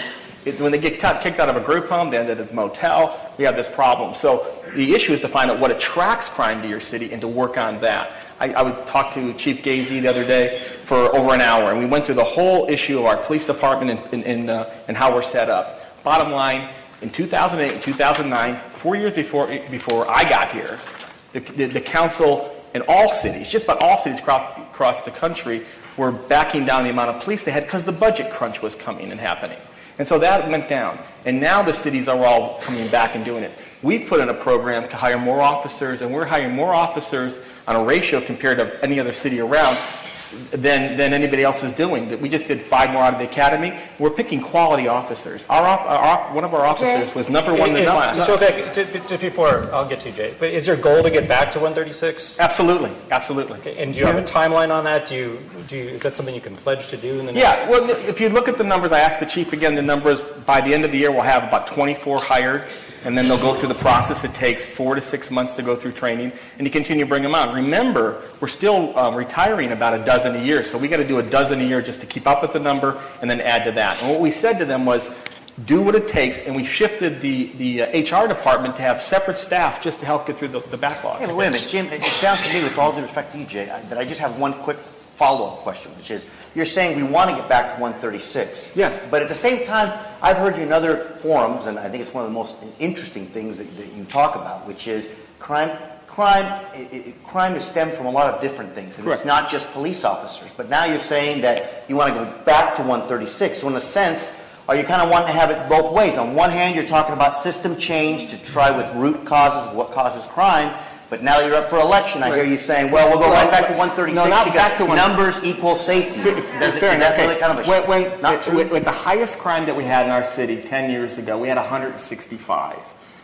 Speaker 2: when they get kicked out of a group home, they end up at a motel, we have this problem. So the issue is to find out what attracts crime to your city and to work on that. I would talk to Chief Gazy the other day for over an hour, and we went through the whole issue of our police department and how we're set up. Bottom line, in 2008 and 2009, 4 years before I got here, the council in all cities, just about all cities across the country, were backing down the amount of police they had because the budget crunch was coming and happening. And so that went down. And now the cities are all coming back and doing it. We've put in a program to hire more officers, and we're hiring more officers on a ratio compared to any other city around than anybody else is doing. We just did 5 more out of the academy. We're picking quality officers. One of our officers was number 1 in the class.
Speaker 4: So just before, I'll get to you, Jay, but is your goal to get back to 136?
Speaker 2: Absolutely.
Speaker 4: Okay. And do you have a timeline on that? Is that something you can pledge to do in the next?
Speaker 2: Yeah, well, if you look at the numbers, I asked the chief again, the numbers, by the end of the year, we'll have about 24 hired. And then they'll go through the process. It takes 4 to 6 months to go through training, and you continue to bring them on. Remember, we're still retiring about a dozen a year, so we got to do a dozen a year just to keep up with the number and then add to that. And what we said to them was, do what it takes, and we shifted the HR department to have separate staff just to help get through the backlog.
Speaker 9: Hey, but wait a minute, Jim, it sounds to me, with all due respect to you, Jay, that I just have one quick follow-up question, which is, you're saying we want to get back to 136.
Speaker 2: Yes.
Speaker 9: But at the same time, I've heard you in other forums, and I think it's one of the most interesting things that you talk about, which is crime is stemmed from a lot of different things. And
Speaker 2: Correct.
Speaker 9: it's not just police officers. But now you're saying that you want to go back to 136. So in a sense, are you kind of wanting to have it both ways? On one hand, you're talking about system change to try with root causes of what causes crime. But now you're up for election. I hear you saying, well, we'll go right back to 136
Speaker 2: no, not
Speaker 9: because
Speaker 2: back to
Speaker 9: numbers equal safety. Is that really kind of a not true?
Speaker 2: With the highest crime that we had in our city 10 years ago, we had 165.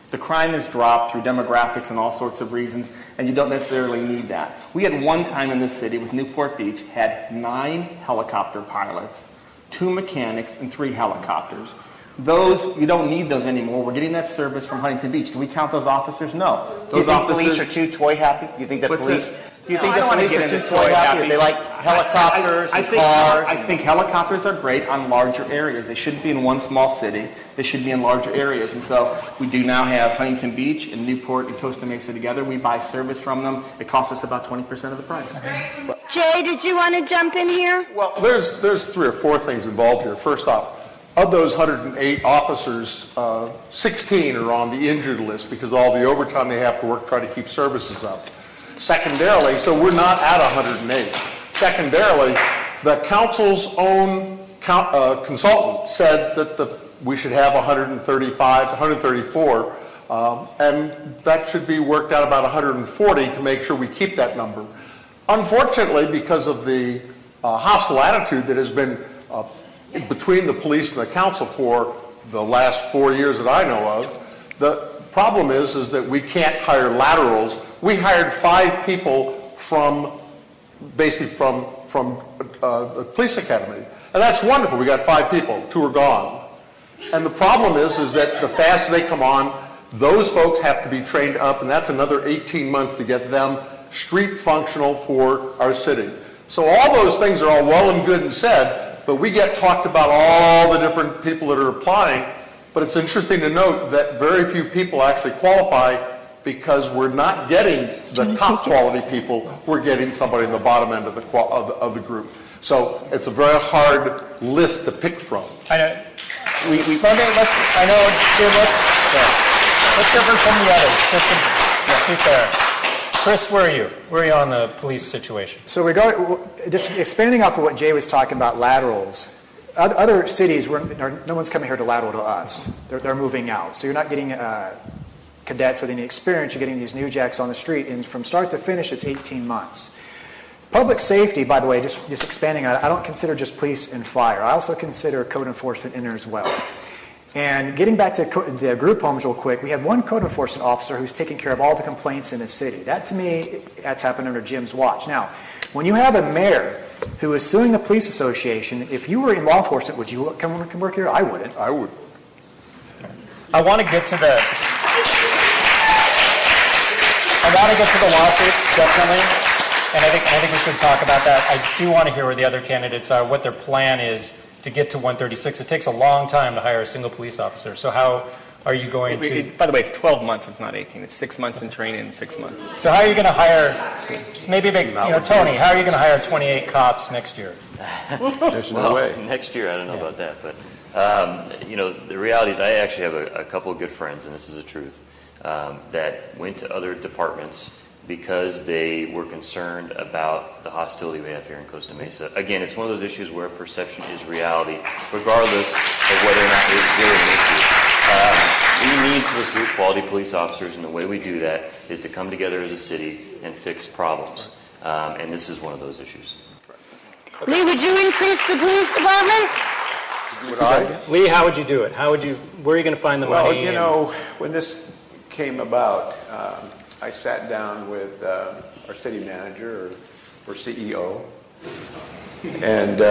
Speaker 2: The crime has dropped through demographics and all sorts of reasons, and you don't necessarily need that. We had one time in this city with Newport Beach, had 9 helicopter pilots, 2 mechanics, and 3 helicopters. Those, you don't need those anymore. We're getting that service from Huntington Beach. Do we count those officers? No.
Speaker 9: Do you think police are too toy happy? Do you think that police... Do you think that police are too toy happy? They like helicopters and cars?
Speaker 2: I think helicopters are great on larger areas. They shouldn't be in one small city. They should be in larger areas. And so we do now have Huntington Beach and Newport and Costa Mesa together. We buy service from them. It costs us about 20% of the price.
Speaker 1: Jay, did you want to jump in here?
Speaker 3: Well, there's 3 or 4 things involved here. First off, of those 108 officers, 16 are on the injured list because of all the overtime they have to work try to keep services up. Secondarily, so we're not at 108. Secondarily, the council's own consultant said that we should have 135 to 134, and that should be worked out about 140 to make sure we keep that number. Unfortunately, because of the hostile attitude that has been between the police and the council for the last 4 years that I know of, the problem is that we can't hire laterals. We hired 5 people from the police academy, and that's wonderful. We got 5 people, 2 are gone. And the problem is that the faster they come on, those folks have to be trained up, and that's another 18 months to get them street functional for our city. So all those things are all well and good and said, but we get talked about all the different people that are applying, but it's interesting to note that very few people actually qualify because we're not getting the top quality people, we're getting somebody in the bottom end of the group. So it's a very hard list to pick from.
Speaker 4: I know. Let's hear from the others, just to be fair. Chris, where are you? Where are you on the police situation?
Speaker 5: So just expanding off of what Jay was talking about, laterals, other cities, no one's coming here to lateral to us. They're moving out. So you're not getting cadets with any experience. You're getting these new jacks on the street. And from start to finish, it's 18 months. Public safety, by the way, just expanding on it, I don't consider just police and fire. I also consider code enforcement in there as well. And getting back to the group homes real quick, we have one code enforcement officer who's taking care of all the complaints in the city. That, to me, that's happened under Jim's watch. Now, when you have a mayor who is suing the police association, if you were in law enforcement, would you come work here? I wouldn't.
Speaker 3: I would.
Speaker 4: I want to get to the lawsuit, definitely. And I think we should talk about that. I do want to hear where the other candidates are, what their plan is to get to 136. It takes a long time to hire a single police officer. So how are you going to...
Speaker 2: By the way, it's 12 months, it's not 18. It's 6 months in training and 6 months.
Speaker 4: So how are you going to hire, maybe Tony, how are you going to hire 28 cops next year?
Speaker 11: There's no way.
Speaker 8: Next year, I don't know about that. But, the reality is I actually have a couple of good friends, and this is the truth, that went to other departments because they were concerned about the hostility we have here in Costa Mesa. Again, it's one of those issues where perception is reality, regardless of whether or not it's really an issue. We need to recruit quality police officers, and the way we do that is to come together as a city and fix problems. And this is one of those issues.
Speaker 1: Lee, would you increase the police department?
Speaker 11: Would I?
Speaker 4: Lee, how would you do it? Where are you going to find the money?
Speaker 11: Well, when this came about, I sat down with our city manager or CEO, and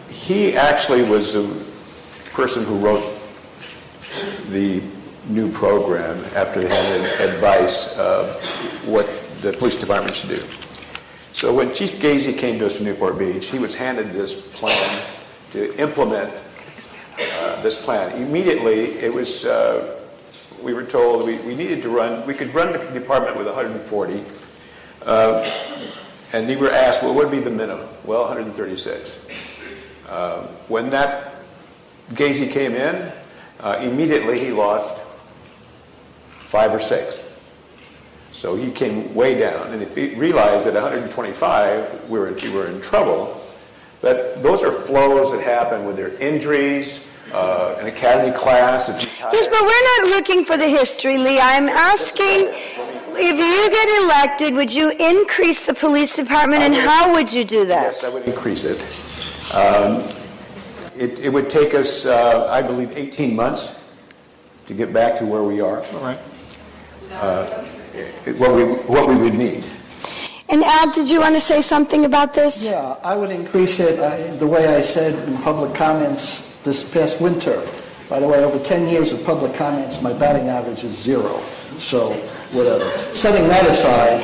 Speaker 11: he actually was the person who wrote the new program after they had advice of what the police department should do. So when Chief Gazy came to us from Newport Beach, he was handed this plan to implement this plan. Immediately, it was... we were told we needed to we could run the department with 140. And we were asked, well, what would be the minimum? Well, 136. When that Gazy came in, immediately he lost 5 or 6. So he came way down, and if he realized that 125, we were in trouble. But those are flows that happen when there are injuries, an academy class.
Speaker 1: Yes, but we're not looking for the history, Lee. I'm asking, if you get elected, would you increase the police department, and how would you do that?
Speaker 11: Yes, I would increase it. It would take us, I believe, 18 months to get back to where we are.
Speaker 2: All right.
Speaker 11: What we would need.
Speaker 1: And Al, did you want to say something about this?
Speaker 10: Yeah, I would increase it the way I said in public comments this past winter. By the way, over 10 years of public comments, my batting average is 0. So, whatever. Setting that aside,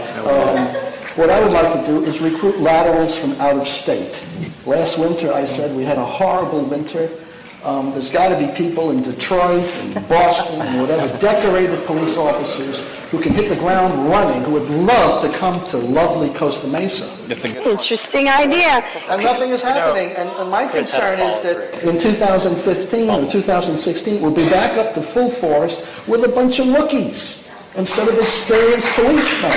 Speaker 10: what I would like to do is recruit laterals from out of state. Last winter, I said we had a horrible winter. There's got to be people in Detroit and Boston and whatever, decorated police officers who can hit the ground running, who would love to come to lovely Costa Mesa.
Speaker 1: Interesting idea.
Speaker 10: And nothing is happening. And my concern is that in 2015 or 2016, we'll be back up to full force with a bunch of rookies instead of experienced policemen.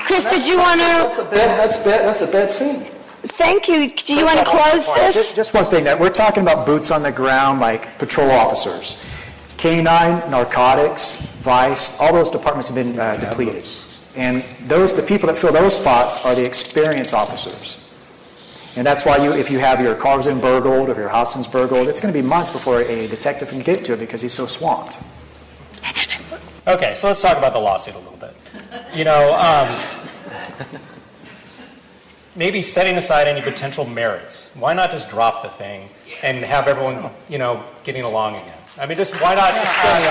Speaker 1: Chris, did you want to...
Speaker 10: That's a bad scene.
Speaker 1: Thank you. Do you want to close this?
Speaker 5: Just one thing, that we're talking about boots on the ground, like patrol officers. Canine, narcotics, vice, all those departments have been depleted. And the people that fill those spots are the experienced officers. And that's why if you have your car's been burgled, or your house is burgled, it's going to be months before a detective can get to it because he's so swamped.
Speaker 4: Okay, so let's talk about the lawsuit a little bit. Maybe setting aside any potential merits. Why not just drop the thing and have everyone, getting along again? I mean, just why not extend the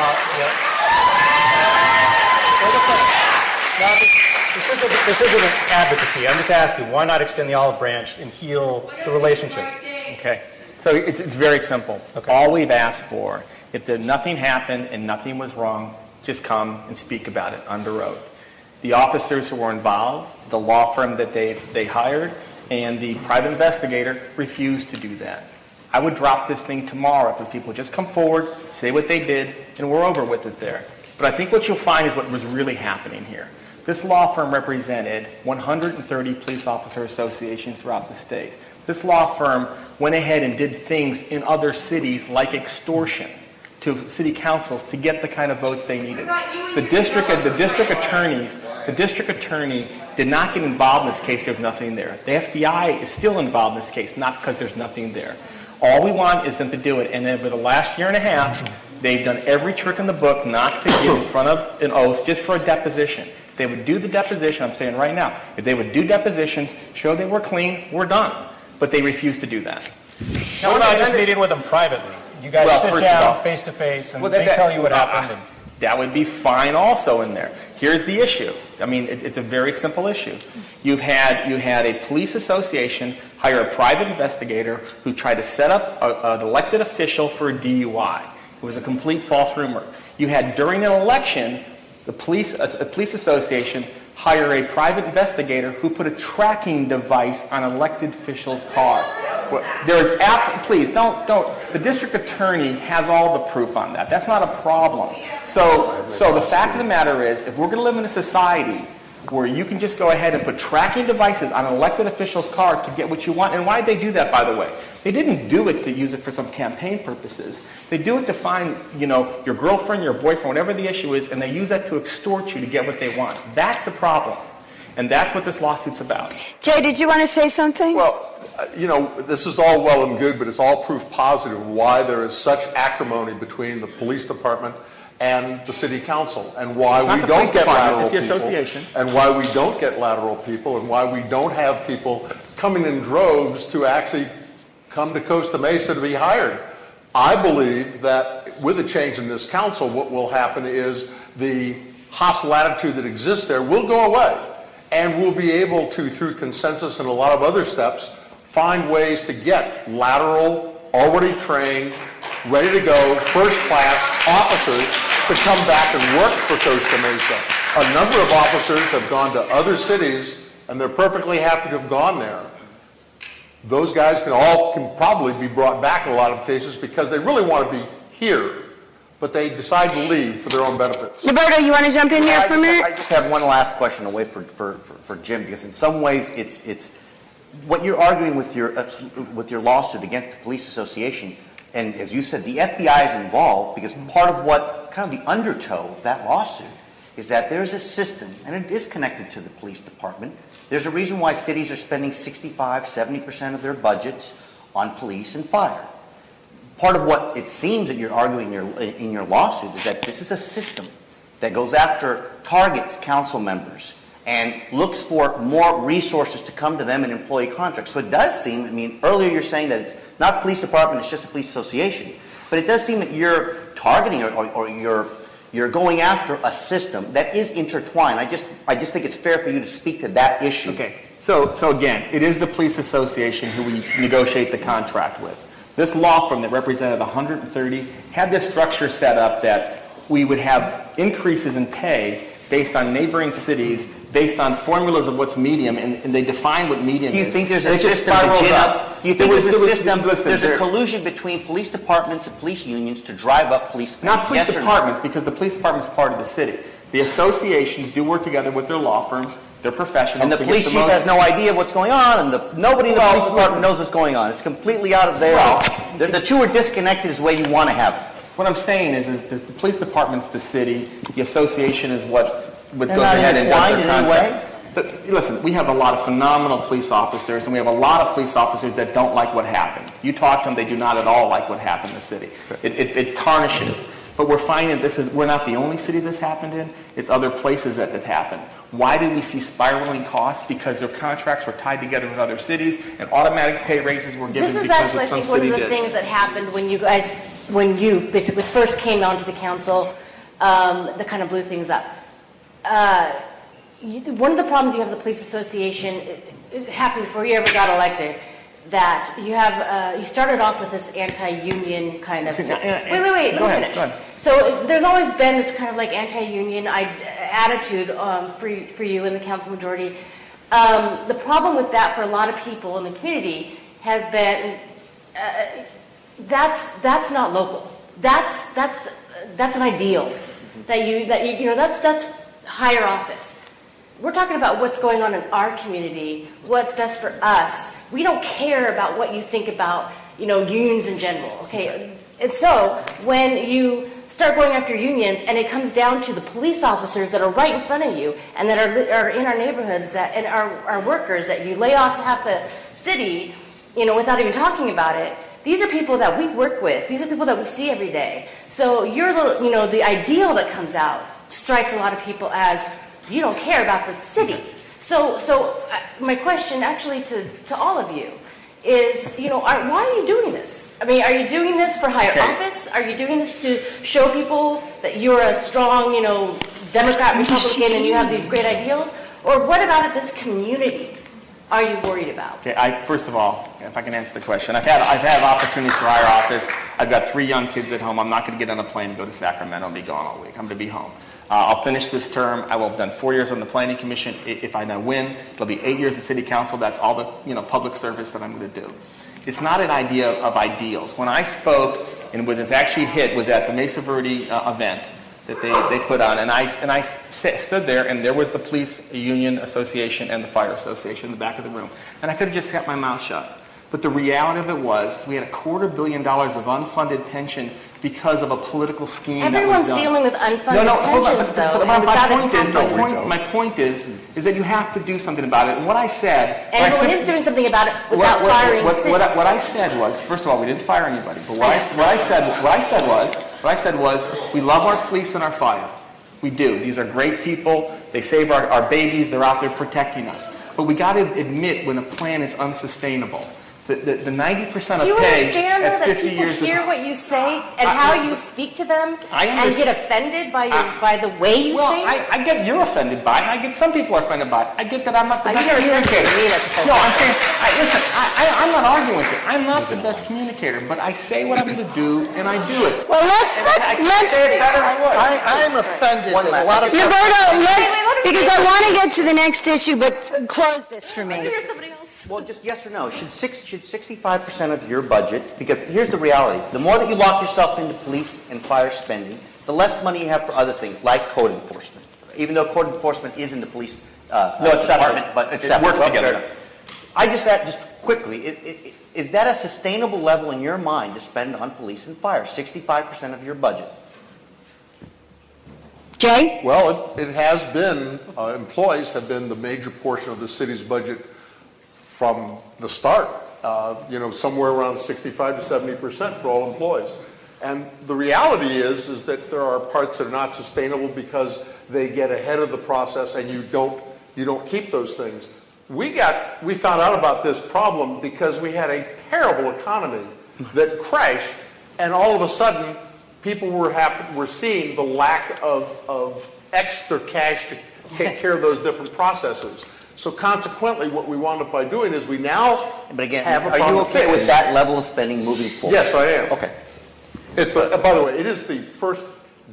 Speaker 4: This isn't an advocacy. I'm just asking, why not extend the olive branch and heal the relationship?
Speaker 2: Okay. So it's very simple. Okay. All we've asked for, if nothing happened and nothing was wrong, just come and speak about it under oath. The officers who were involved, the law firm that they hired, and the private investigator refused to do that. I would drop this thing tomorrow if the people just come forward, say what they did, and we're over with it there. But I think what you'll find is what was really happening here. This law firm represented 130 police officer associations throughout the state. This law firm went ahead and did things in other cities like extortion to city councils to get the kind of votes they needed. The district attorney did not get involved in this case. There's nothing there. The FBI is still involved in this case, not because there's nothing there. All we want is them to do it. And then over the last year and a half, they've done every trick in the book not to get in front of an oath just for a deposition. If they would do the deposition, I'm saying right now, if they would do depositions, show they were clean, we're done. But they refuse to do that.
Speaker 4: Now, what about just meeting with them privately? You guys sit down face to face and they tell you what happened.
Speaker 2: That would be fine also in there. Here's the issue. I mean, it's a very simple issue. You had a police association hire a private investigator who tried to set up an elected official for a DUI. It was a complete false rumor. You had, during an election, a police association hire a private investigator who put a tracking device on an elected official's car. There is please don't. The district attorney has all the proof on that. That's not a problem. So the fact of the matter is, if we're going to live in a society where you can just go ahead and put tracking devices on an elected official's car to get what you want, and why did they do that, by the way? They didn't do it to use it for some campaign purposes. They do it to find, your girlfriend, your boyfriend, whatever the issue is, and they use that to extort you to get what they want. That's a problem. And that's what this lawsuit's about.
Speaker 1: Jay, did you want to say something?
Speaker 3: Well, this is all well and good, but it's all proof positive why there is such acrimony between the police department and the city council, and why we don't get lateral people, and why we don't get lateral people, and why we don't have people coming in droves to actually come to Costa Mesa to be hired. I believe that with a change in this council, what will happen is the hostile attitude that exists there will go away, and we'll be able to, through consensus and a lot of other steps, find ways to get lateral, already trained, ready to go, first-class officers to come back and work for Costa Mesa. A number of officers have gone to other cities and they're perfectly happy to have gone there, those guys can probably be brought back in a lot of cases because they really want to be here, but they decide to leave for their own benefits.
Speaker 1: Roberto, you want to jump in here for a minute?
Speaker 9: I just have one last question away for Jim, because in some ways it's what you're arguing with your lawsuit against the police association, and as you said, the FBI is involved because part of what kind of the undertow of that lawsuit is that there's a system, and it is connected to the police department. There's a reason why cities are spending 65, 70% of their budgets on police and fire. Part of what it seems that you're arguing in your lawsuit is that this is a system that goes after targets council members and looks for more resources to come to them in employee contracts. So it does seem, I mean, earlier you're saying that it's not the police department, it's just a police association. But it does seem that you're targeting or you're going after a system that is intertwined. I just think it's fair for you to speak to that issue.
Speaker 2: Okay. So again, it is the police association who we negotiate the contract with. This law firm that represented 130 had this structure set up that we would have increases in pay based on neighboring cities, based on formulas of what's medium, and they define what medium is.
Speaker 9: Do you think there's a system to gin up? Do you think there's a collusion between police departments and police unions to drive up police pay?
Speaker 2: Not police departments, because the police department is part of the city. The associations do work together with their law firms, their professionals.
Speaker 9: And the police chief has no idea what's going on, and nobody in the police department knows what's going on. It's completely out of their... the two are disconnected is the way you want to have it.
Speaker 2: What I'm saying is the police department's the city, the association is what goes ahead and does their contract. But listen, we have a lot of phenomenal police officers, and we have a lot of police officers that don't like what happened. You talk to them, they do not at all like what happened in the city. It tarnishes. But we're finding we're not the only city this happened in. It's other places that happened. Why did we see spiraling costs? Because their contracts were tied together with other cities, and automatic pay raises were given because of some city did.
Speaker 7: This is actually, I think, one of the things that happened when you basically first came onto the council that kind of blew things up. One of the problems you have with the police association, it happened before you ever got elected, that you have you started off with this anti-union kind of... Wait,
Speaker 2: go ahead.
Speaker 7: So there's always been this kind of like anti-union attitude for you in the council majority. The problem with that for a lot of people in the community has been that's not local. That's an ideal that's higher office. We're talking about what's going on in our community, what's best for us. We don't care about what you think about, unions in general, okay? And so when you start going after unions and it comes down to the police officers that are right in front of you and that are in our neighborhoods and our workers that you lay off half the city, without even talking about it, these are people that we work with. These are people that we see every day. So the ideal that comes out strikes a lot of people as you don't care about the city. So my question actually to all of you is, why are you doing this? I mean, are you doing this for higher office? Are you doing this to show people that you're a strong, Democrat, Republican, and you have these great ideals? Or what about this community are you worried about?
Speaker 2: Okay, first of all, if I can answer the question, I've had opportunities for higher office. I've got 3 young kids at home. I'm not going to get on a plane and go to Sacramento and be gone all week. I'm going to be home. I'll finish this term. I will have done 4 years on the planning commission. If I now win, it'll be 8 years in city council. That's all the public service that I'm going to do. It's not an idea of ideals. When I spoke, and when it actually hit, was at the Mesa Verde event that they put on, and I stood there, and there was the police union association and the fire association in the back of the room, and I could have just kept my mouth shut. But the reality of it was, we had $250 million of unfunded pension because of a political scheme.
Speaker 7: Everyone's
Speaker 2: that was done.
Speaker 7: dealing with unfunded pensions, though.
Speaker 2: My point is that you have to do something about it. And what I said...
Speaker 7: And everyone is doing something about it without firing the city.
Speaker 2: What I said was, first of all, we didn't fire anybody. But what I said was, we love our police and our fire. We do. These are great people. They save our babies. They're out there protecting us. But we got to admit when a plan is unsustainable. The 90%
Speaker 7: Do you
Speaker 2: of pay
Speaker 7: understand, though,
Speaker 2: at
Speaker 7: that
Speaker 2: 50
Speaker 7: people
Speaker 2: years
Speaker 7: hear what you say and how you speak to them and get offended by the way you say it?
Speaker 2: I get you're offended by it, and I get some people are offended by it. I get that I'm not the best communicator. No, I'm saying, listen, I'm not arguing with you. I'm not the best communicator, but I say what I'm going to do, and I do it.
Speaker 1: Well, let's
Speaker 2: say it better, I would.
Speaker 10: I'm offended that a lot of
Speaker 1: Roberto, because I want to get to the next issue, but close this for me.
Speaker 9: Well, just yes or no. Should 65% of your budget, because here's the reality, the more that you lock yourself into police and fire spending, the less money you have for other things, like code enforcement. Even though code enforcement is in the police
Speaker 8: it's
Speaker 9: department,
Speaker 8: separate.
Speaker 9: but it's
Speaker 8: It
Speaker 9: separate.
Speaker 8: works together.
Speaker 9: I just quickly, is that a sustainable level in your mind to spend on police and fire, 65% of your budget?
Speaker 1: Jay?
Speaker 3: Well, it has been, employees have been the major portion of the city's budget from the start, somewhere around 65 to 70% for all employees. And the reality is that there are parts that are not sustainable because they get ahead of the process and you don't keep those things. We found out about this problem because we had a terrible economy that crashed, and all of a sudden people were seeing the lack of extra cash to take care of those different processes. So consequently, what we wound up by doing is we now
Speaker 9: But again,
Speaker 3: have a
Speaker 9: are you okay with that level of spending moving forward?
Speaker 3: Yes, I am.
Speaker 9: Okay.
Speaker 3: It's by the way, it is the first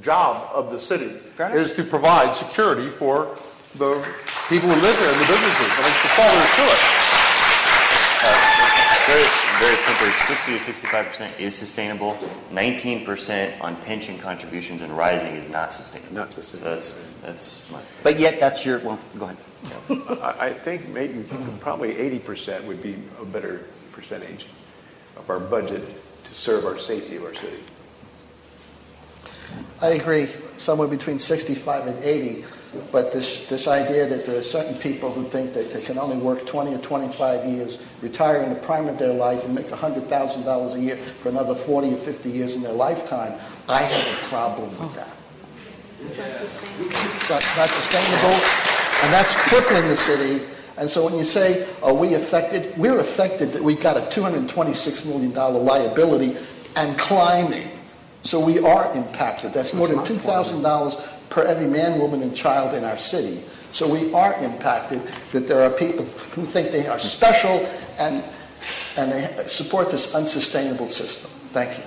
Speaker 3: job of the city is to provide security for the people who live here and the businesses. And it's the father to it.
Speaker 8: Very simply, 60 to 65% is sustainable. 19% on pension contributions and rising is not sustainable.
Speaker 11: Not sustainable.
Speaker 8: So that's my.
Speaker 9: But yet, that's your. Well, go ahead.
Speaker 11: I think maybe probably 80% would be a better percentage of our budget to serve our safety of our city.
Speaker 10: I agree, somewhere between 65 and 80. But this idea that there are certain people who think that they can only work 20 or 25 years, retire in the prime of their life, and make $100,000 a year for another 40 or 50 years in their lifetime, I have a problem with that. It's not sustainable, and that's crippling the city. And so when you say, are we affected? We're affected that we've got a $226 million liability and climbing. So we are impacted. That's more than $2,000 per every man, woman, and child in our city. So we are impacted that there are people who think they are special and they support this unsustainable system. Thank you.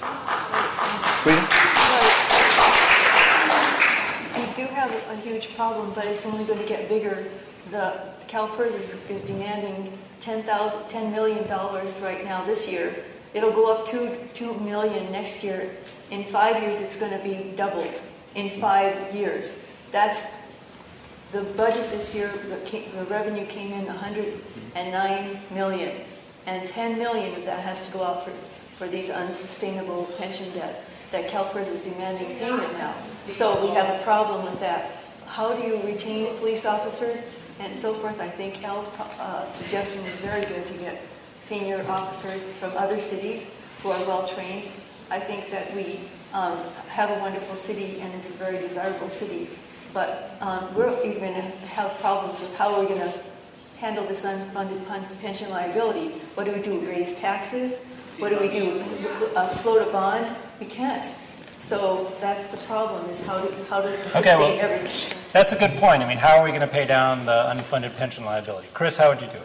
Speaker 6: We do have a huge problem, but it's only going to get bigger. The CalPERS is demanding $10 million right now this year. It'll go up $2 million next year. In 5 years, it's going to be doubled. In 5 years. That's the budget this year. The revenue came in $109 million, and $10 million of that has to go out for these unsustainable pension debt that CalPERS is demanding payment now. So we have a problem with that. How do you retain police officers and so forth? I think Al's suggestion was very good to get senior officers from other cities who are well trained. I think that we have a wonderful city, and it's a very desirable city, but we're even going to have problems with how we're going to handle this unfunded pension liability. What do we do? Raise taxes? What do we do? Float a bond? We can't. So that's the problem, is how to sustain everything.
Speaker 4: That's a good point. I mean, how are we going to pay down the unfunded pension liability? Chris, how would you do it?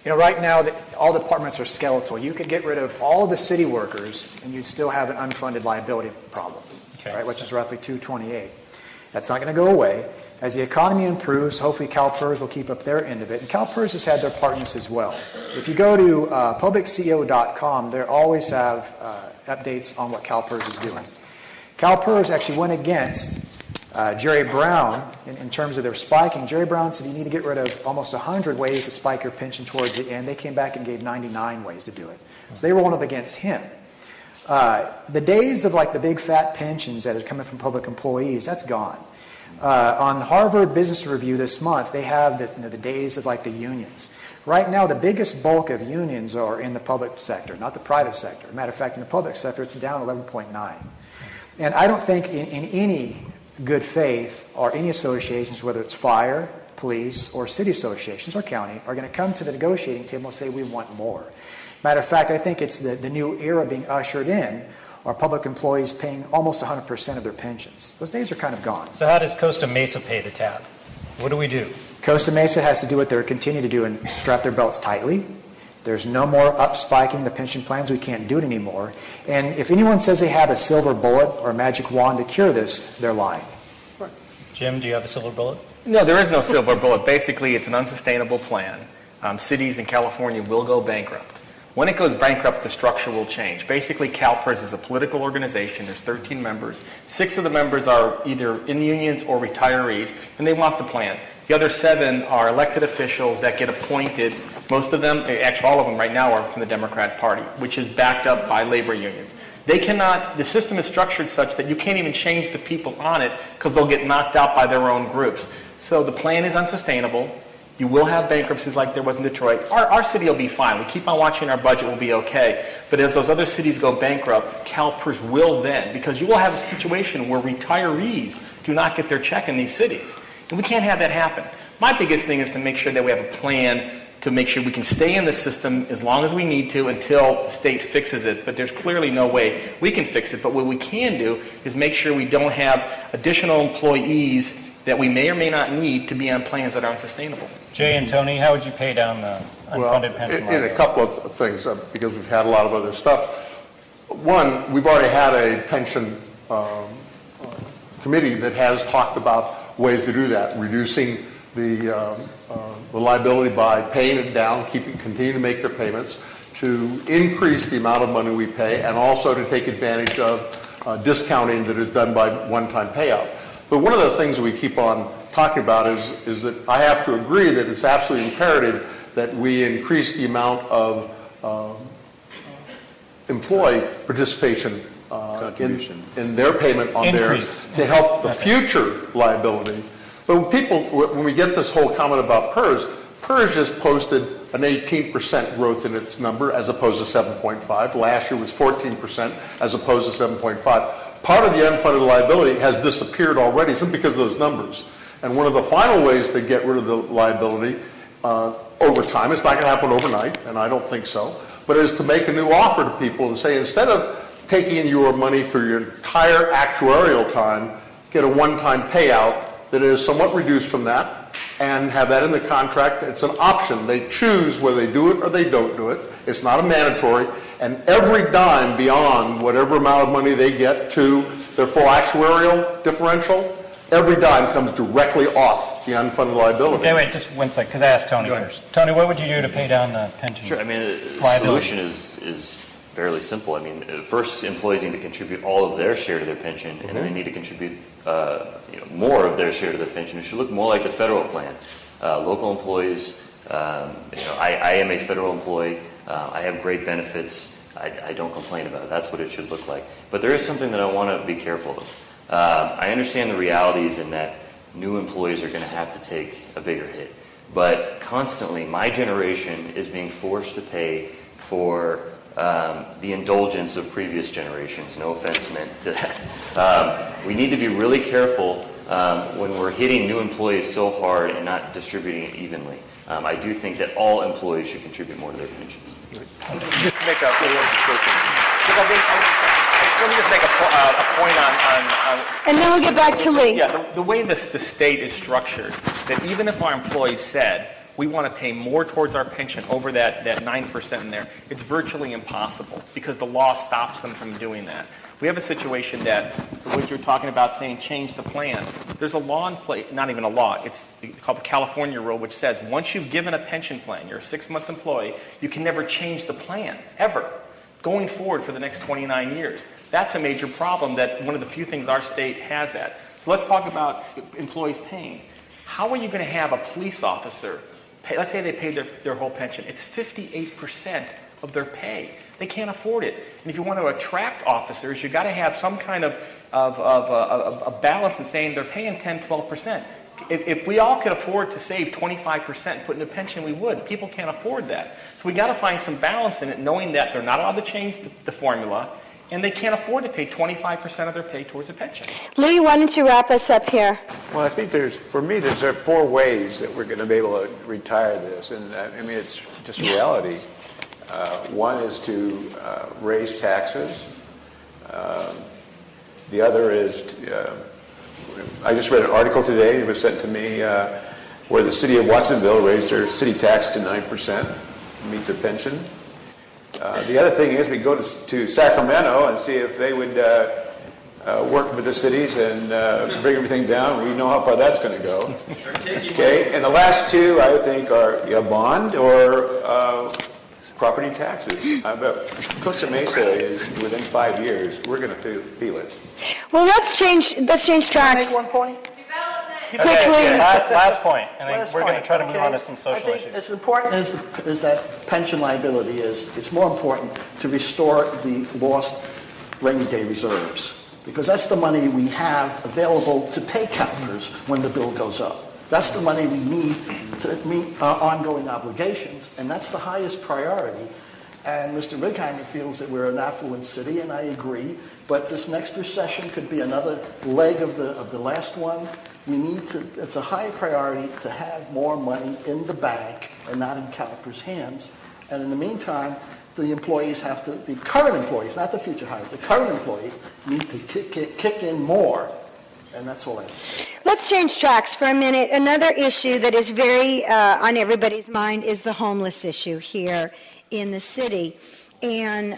Speaker 5: Right now, all departments are skeletal. You could get rid of all of the city workers, and you'd still have an unfunded liability problem, right, which is roughly $228. That's not going to go away. As the economy improves, hopefully CalPERS will keep up their end of it. And CalPERS has had their part in this as well. If you go to publicceo.com, they always have updates on what CalPERS is doing. CalPERS actually went against Jerry Brown in terms of their spiking. Jerry Brown said you need to get rid of almost 100 ways to spike your pension towards the end. They came back and gave 99 ways to do it. So they rolled up against him. The days of like the big fat pensions that are coming from public employees, that's gone. On Harvard Business Review this month, they have the days of like the unions. Right now, the biggest bulk of unions are in the public sector, not the private sector. Matter of fact, in the public sector, it's down 11.9. And I don't think in any good faith or any associations, whether it's fire, police, or city associations or county, are going to come to the negotiating table and say we want more. Matter of fact, I think it's the new era being ushered in, are public employees paying almost 100% of their pensions. Those days are kind of gone.
Speaker 4: So how does Costa Mesa pay the tab? What do we do?
Speaker 5: Costa Mesa has to do what they're continuing to do and strap their belts tightly. There's no more up spiking the pension plans. We can't do it anymore. And if anyone says they have a silver bullet or a magic wand to cure this, they're lying.
Speaker 4: Jim, do you have a silver bullet?
Speaker 2: No, there is no silver bullet. Basically, it's an unsustainable plan. Cities in California will go bankrupt. When it goes bankrupt, the structure will change. Basically, CalPERS is a political organization. There's 13 members. 6 of the members are either in unions or retirees, and they want the plan. The other 7 are elected officials that get appointed. Most of them, actually all of them right now, are from the Democrat Party, which is backed up by labor unions. They cannot, the system is structured such that you can't even change the people on it because they'll get knocked out by their own groups. So the plan is unsustainable. You will have bankruptcies like there was in Detroit. Our city will be fine. We keep on watching our budget, we'll be okay. But as those other cities go bankrupt, CalPERS will then, because you will have a situation where retirees do not get their check in these cities. And we can't have that happen. My biggest thing is to make sure that we have a plan to make sure we can stay in the system as long as we need to until the state fixes it. But there's clearly no way we can fix it. But what we can do is make sure we don't have additional employees that we may or may not need to be on plans that are unsustainable.
Speaker 4: Jay and Tony, how would you pay down the unfunded pension
Speaker 3: in a couple of things, because we've had a lot of other stuff. One, we've already had a pension committee that has talked about ways to do that, reducing the liability by paying it down, continue to make their payments, to increase the amount of money we pay, and also to take advantage of discounting that is done by one-time payout. But one of the things we keep on talking about is that I have to agree that it's absolutely imperative that we increase the amount of employee participation in their payment on theirs to help the future liability. But when we get this whole comment about PERS just posted an 18% growth in its number as opposed to 7.5. Last year was 14% as opposed to 7.5. Part of the unfunded liability has disappeared already simply because of those numbers. And one of the final ways to get rid of the liability over time, it's not going to happen overnight, and I don't think so, but is to make a new offer to people and say, instead of taking your money for your entire actuarial time, get a one-time payout that is somewhat reduced from that, and have that in the contract. It's an option. They choose whether they do it or they don't do it. It's not a mandatory. And every dime beyond whatever amount of money they get to their full actuarial differential, every dime comes directly off the unfunded liability.
Speaker 4: Okay, wait, just one second, because I asked Tony first. Tony, what would you do to pay down the pension?
Speaker 8: Sure, I mean, the solution is fairly simple. I mean, first, employees need to contribute all of their share to their pension, and then they need to contribute more of their share to their pension. It should look more like the federal plan. Local employees, I am a federal employee. I have great benefits. I don't complain about it. That's what it should look like. But there is something that I want to be careful of. I understand the realities in that new employees are going to have to take a bigger hit. But constantly, my generation is being forced to pay for the indulgence of previous generations. No offense meant to that. We need to be really careful when we're hitting new employees so hard and not distributing it evenly. I do think that all employees should contribute more to their pensions.
Speaker 2: Let me just make a point on
Speaker 1: and then we'll get back to Lee.
Speaker 2: Yeah, the way the state is structured, that even if our employees said, we want to pay more towards our pension over that 9% in there, it's virtually impossible because the law stops them from doing that. We have a situation that, what you're talking about saying change the plan, there's a law in place, not even a law, it's called the California rule, which says once you've given a pension plan, you're a 6-month employee, you can never change the plan, ever, going forward for the next 29 years. That's a major problem, that one of the few things our state has at. So let's talk about employees paying. How are you going to have a police officer pay, let's say they paid their whole pension, it's 58% of their pay. They can't afford it. And if you want to attract officers, you've got to have some kind of a balance in saying they're paying 10, 12%. If we all could afford to save 25% and put in a pension, we would. People can't afford that. So we got to find some balance in it, knowing that they're not allowed to change the formula, and they can't afford to pay 25% of their pay towards a pension.
Speaker 1: Lee, why don't you wrap us up here?
Speaker 11: Well, I think there's 4 ways that we're going to be able to retire this, and I mean, it's just reality. One is to raise taxes. The other is, I just read an article today, it was sent to me, where the city of Watsonville raised their city tax to 9% to meet their pension. The other thing is we go to Sacramento and see if they would work with the cities and bring everything down. We know how far that's going to go. Okay, and the last two I think are a bond or property taxes. I bet Costa Mesa is within 5 years. We're going to feel it.
Speaker 1: Well, let's change tracks.
Speaker 10: Can I make one point?
Speaker 1: Quickly.
Speaker 4: Last point, and then we're going to try to move on to some social
Speaker 10: I think
Speaker 4: issues.
Speaker 10: as important as that pension liability is, it's more important to restore the lost rainy day reserves, because that's the money we have available to pay CalPERS when the bill goes up. That's the money we need to meet our ongoing obligations, and that's the highest priority. And Mr. Righeimer feels that we're an affluent city, and I agree, but this next recession could be another leg of the last one. We need to, it's a high priority to have more money in the bank and not in CalPERS' hands. And in the meantime, the employees have to, the current employees, not the future hires, the current employees need to kick in more. And that's all I have to say.
Speaker 1: Let's change tracks for a minute. Another issue that is very on everybody's mind is the homeless issue here in the city. And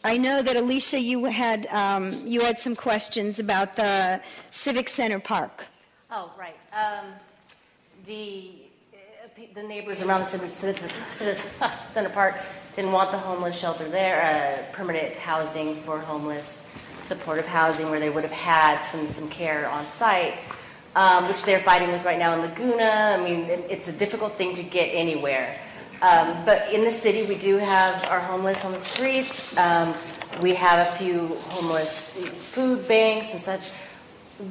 Speaker 1: I know that, Alicia, you had some questions about the Civic Center Park.
Speaker 7: Oh, right. The neighbors around the Civic Center Park didn't want the homeless shelter there, permanent housing for homeless, supportive housing where they would have had some care on site, which they're fighting with right now in Laguna. I mean, it's a difficult thing to get anywhere. But in the city, we do have our homeless on the streets. We have a few homeless food banks and such.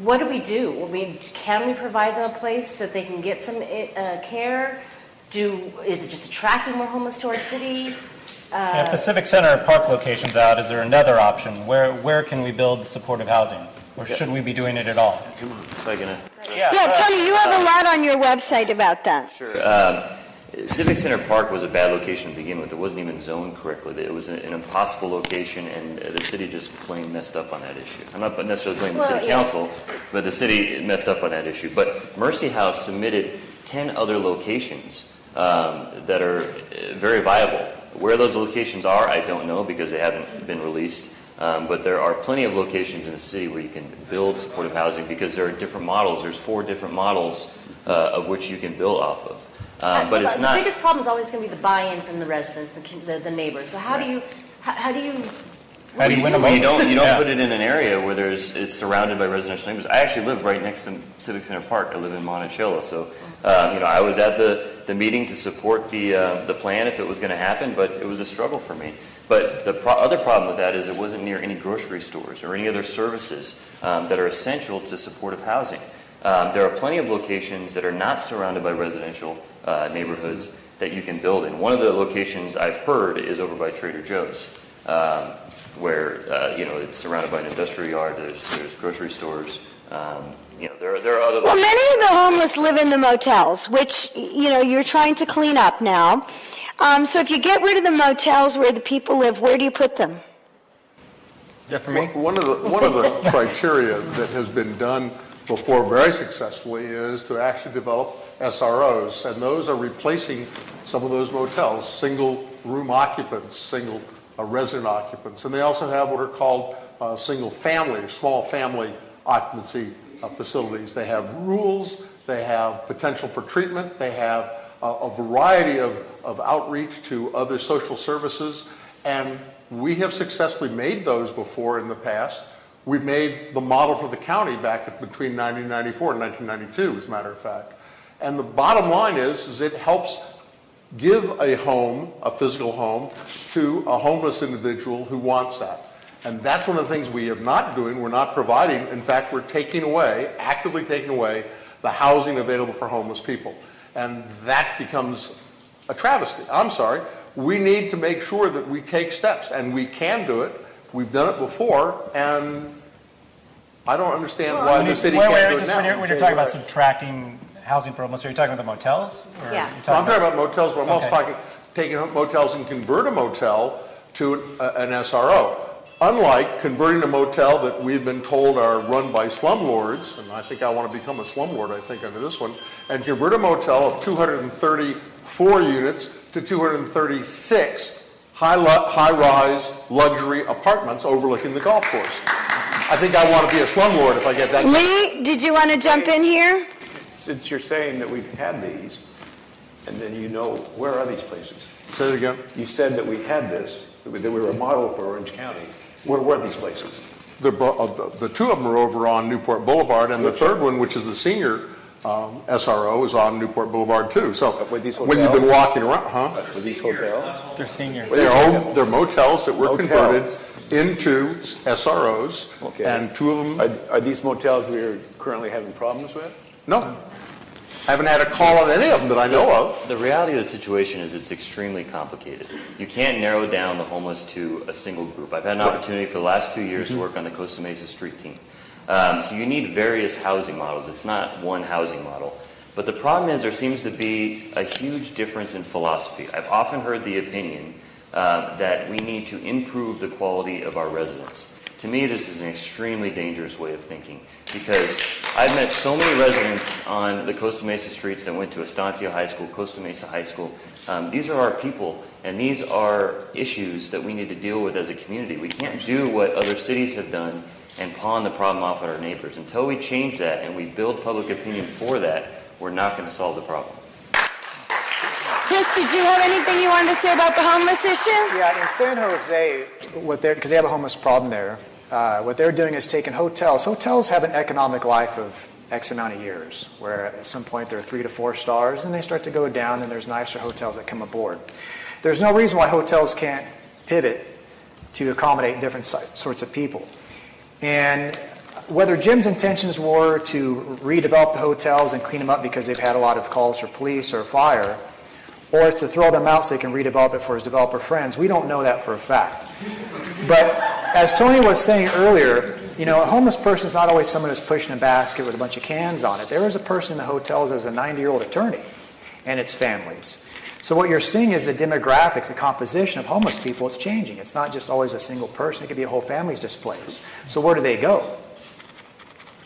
Speaker 7: What do we do? I mean, can we provide them a place that they can get some care? Is it just attracting more homeless to our city?
Speaker 4: If the Civic Center Park location's out, is there another option? Where can we build supportive housing? Or should we be doing it at all?
Speaker 8: Come on, if I can.
Speaker 1: Yeah, Tony, you have a lot on your website about that.
Speaker 8: Sure. Civic Center Park was a bad location to begin with. It wasn't even zoned correctly. It was an impossible location, and the city just plain messed up on that issue. I'm not necessarily blaming the city council, but the city messed up on that issue. But Mercy House submitted 10 other locations that are very viable. Where those locations are, I don't know because they haven't been released. But there are plenty of locations in the city where you can build supportive housing because there are different models. There's 4 different models of which you can build off of. But it's not.
Speaker 7: The biggest problem is always going to be the buy-in from the residents, the neighbors. So how do you
Speaker 4: win them over?
Speaker 8: You don't put it in an area where it's surrounded by residential neighbors. I actually live right next to Civic Center Park. I live in Monticello, so I was at the meeting to support the plan if it was going to happen, but it was a struggle for me. But the other problem with that is it wasn't near any grocery stores or any other services that are essential to supportive housing. There are plenty of locations that are not surrounded by residential neighborhoods that you can build in. One of the locations I've heard is over by Trader Joe's, where it's surrounded by an industrial yard. There's grocery stores. There are other.
Speaker 1: Well, many of the homeless live in the motels, which you're trying to clean up now. So if you get rid of the motels where the people live, where do you put them?
Speaker 4: Is that for me?
Speaker 3: One of the criteria that has been done before very successfully is to actually develop SROs, and those are replacing some of those motels, single room occupants, single resident occupants, and they also have what are called single family, small family occupancy facilities. They have rules, they have potential for treatment, they have a variety of outreach to other social services, and we have successfully made those before in the past. We made the model for the county back between 1994 and 1992, as a matter of fact. And the bottom line is it helps give a home, a physical home, to a homeless individual who wants that. And that's one of the things we are not doing. We're not providing. In fact, we're actively taking away the housing available for homeless people. And that becomes a travesty. I'm sorry. We need to make sure that we take steps, and we can do it. We've done it before, and I don't understand why the city can't do it now.
Speaker 4: When you're talking about subtracting housing for homeless, are you talking about the motels?
Speaker 7: Yeah.
Speaker 3: I'm talking about motels, but I'm also talking taken motels and convert a motel to an SRO. Unlike converting a motel that we've been told are run by slumlords, and I think I want to become a slumlord, I think, under this one, and convert a motel of 234 units to 236 high-rise luxury apartments overlooking the golf course. I think I want to be a slumlord if I get that.
Speaker 1: Lee, did you want to jump in here?
Speaker 11: Since you're saying that we've had these, and then where are these places?
Speaker 3: Say it again.
Speaker 11: You said that we had this, that we were a model for Orange County. Where were these places?
Speaker 3: The two of them are over on Newport Boulevard, and the third one, which is the senior SRO, is on Newport Boulevard too. So when you've been walking around,
Speaker 11: Were these hotels?
Speaker 4: They're senior.
Speaker 3: They're motels that were converted into SROs,
Speaker 11: Okay.
Speaker 3: and two of them.
Speaker 11: Are these motels we're currently having problems with?
Speaker 3: No. I haven't had a call on any of them that I know of.
Speaker 8: The reality of the situation is it's extremely complicated. You can't narrow down the homeless to a single group. I've had an opportunity for the last 2 years to work on the Costa Mesa street team. So you need various housing models. It's not one housing model. But the problem is there seems to be a huge difference in philosophy. I've often heard the opinion that we need to improve the quality of our residents. To me, this is an extremely dangerous way of thinking because I've met so many residents on the Costa Mesa streets that went to Estancia High School, Costa Mesa High School. These are our people, and these are issues that we need to deal with as a community. We can't do what other cities have done and pawn the problem off at our neighbors. Until we change that and we build public opinion for that, we're not going to solve the problem.
Speaker 1: Chris, did you have anything you wanted to say about the homeless issue?
Speaker 5: Yeah, in San Jose, because they have a homeless problem there, what they're doing is taking hotels. Hotels have an economic life of X amount of years, where at some point they're 3 to 4 stars, and they start to go down, and there's nicer hotels that come aboard. There's no reason why hotels can't pivot to accommodate different sorts of people. And whether Jim's intentions were to redevelop the hotels and clean them up because they've had a lot of calls for police or fire, or it's to throw them out so he can redevelop it for his developer friends, we don't know that for a fact. But as Tony was saying earlier, a homeless person is not always someone who's pushing a basket with a bunch of cans on it. There is a person in the hotels that is a 90-year-old attorney and its families. So what you're seeing is the demographic, the composition of homeless people, it's changing. It's not just always a single person. It could be a whole family's displaced. So where do they go?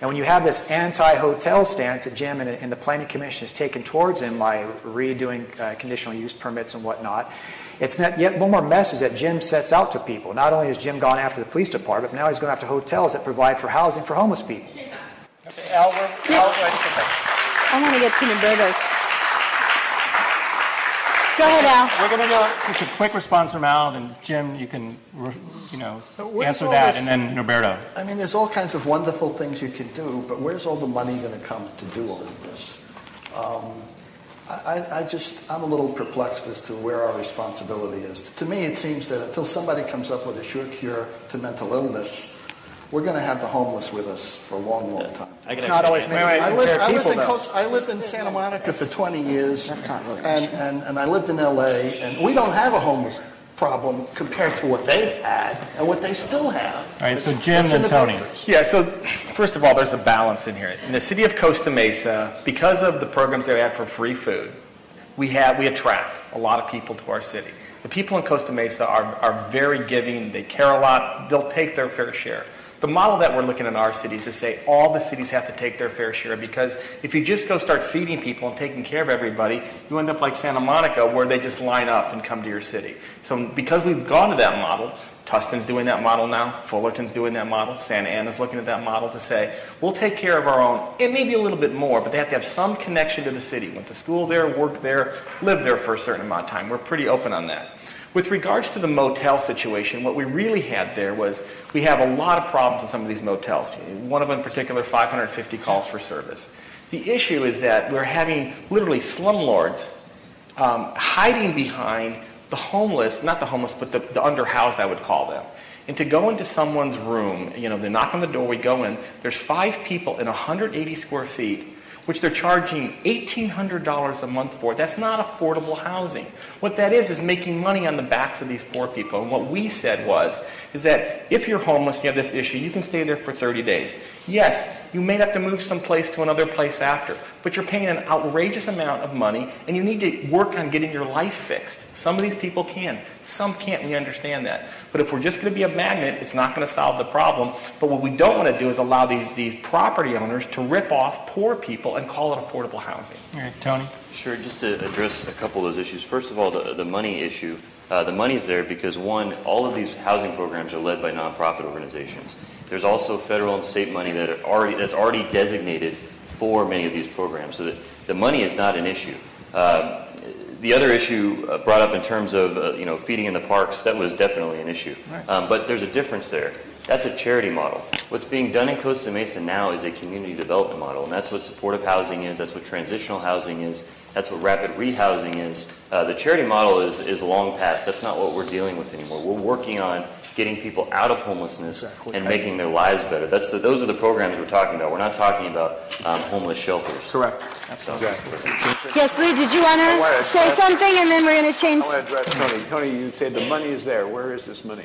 Speaker 5: And when you have this anti-hotel stance that Jim and the Planning Commission has taken towards him by redoing conditional use permits and whatnot, it's not yet one more message that Jim sets out to people. Not only has Jim gone after the police department, but now he's going after hotels that provide for housing for homeless people.
Speaker 4: Okay, Al,
Speaker 1: I want to get to Roberto's. Go ahead, Al.
Speaker 4: We're going to go just a quick response from Al, and Jim, you can, answer that, and then Roberto.
Speaker 10: I mean, there's all kinds of wonderful things you can do, but where's all the money going to come to do all of this? I'm a little perplexed as to where our responsibility is. To me, it seems that until somebody comes up with a sure cure to mental illness, we're going to have the homeless with us for a long, long time.
Speaker 5: It's not always
Speaker 10: I lived in Santa Monica for 20 years, and I lived in L.A., and we don't have a homeless problem compared to what they've had and what they still have.
Speaker 4: All right, so Jim and Tony.
Speaker 2: Yeah, so first of all, there's a balance in here. In the city of Costa Mesa, because of the programs that we have for free food, we attract a lot of people to our city. The people in Costa Mesa are very giving. They care a lot. They'll take their fair share. The model that we're looking at in our cities is to say all the cities have to take their fair share, because if you just go start feeding people and taking care of everybody, you end up like Santa Monica, where they just line up and come to your city. So because we've gone to that model, Tustin's doing that model now, Fullerton's doing that model, Santa Ana's looking at that model to say, we'll take care of our own, and maybe a little bit more, but they have to have some connection to the city. Went to school there, worked there, lived there for a certain amount of time. We're pretty open on that. With regards to the motel situation, what we really had there was we have a lot of problems in some of these motels. One of them in particular, 550 calls for service. The issue is that we're having literally slumlords hiding behind the homeless, not the homeless, but the underhoused, I would call them. And to go into someone's room, they knock on the door, we go in, there's 5 people in 180 square feet, which they're charging $1,800 a month for. That's not affordable housing. What that is making money on the backs of these poor people. And what we said is that if you're homeless and you have this issue, you can stay there for 30 days. Yes, you may have to move someplace to another place after, but you're paying an outrageous amount of money, and you need to work on getting your life fixed. Some of these people can. Some can't. We understand that. But if we're just going to be a magnet, it's not going to solve the problem. But what we don't want to do is allow these property owners to rip off poor people and call it affordable housing.
Speaker 4: All right, Tony?
Speaker 8: Sure, just to address a couple of those issues. First of all, the money issue. The money's there because, one, all of these housing programs are led by nonprofit organizations. There's also federal and state money that's already designated for many of these programs, so that the money is not an issue. The other issue brought up in terms of feeding in the parks, that was definitely an issue. Right. But there's a difference there. That's a charity model. What's being done in Costa Mesa now is a community development model, and that's what supportive housing is, that's what transitional housing is, that's what rapid rehousing is. The charity model is long past. That's not what we're dealing with anymore. We're working on getting people out of homelessness and making their lives better. Those are the programs we're talking about. We're not talking about homeless shelters.
Speaker 2: Correct.
Speaker 11: Absolutely.
Speaker 1: Yes, Lou, did you want to say something, and then we're going to change?
Speaker 11: I want to address Tony. Tony, you said the money is there. Where is this money?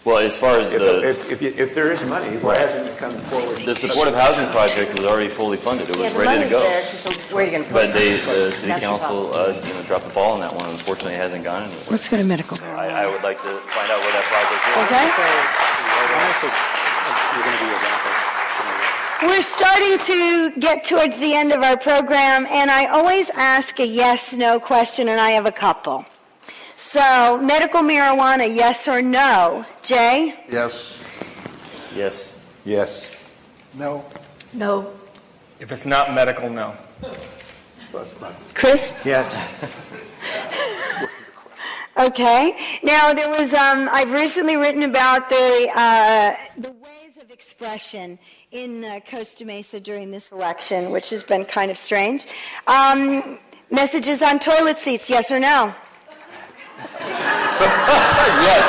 Speaker 8: Well, as far as
Speaker 11: if there is money, why hasn't it come forward?
Speaker 8: The supportive housing project was already fully funded. It was ready to go.
Speaker 7: There, just where are you going to put
Speaker 8: but the city council dropped the ball on that one. Unfortunately, it hasn't gone anywhere.
Speaker 1: Let's go to medical.
Speaker 8: I would like to find out where that project is.
Speaker 1: Okay. We're starting to get towards the end of our program, and I always ask a yes/no question, and I have a couple. So, medical marijuana, yes or no? Jay?
Speaker 3: Yes.
Speaker 8: Yes.
Speaker 11: Yes.
Speaker 10: No.
Speaker 6: No.
Speaker 2: If it's not medical, no.
Speaker 1: Chris?
Speaker 5: Yes.
Speaker 1: Okay. Now, there was, I've recently written about the ways of expression in Costa Mesa during this election, which has been kind of strange. Messages on toilet seats, yes or no?
Speaker 8: Yes.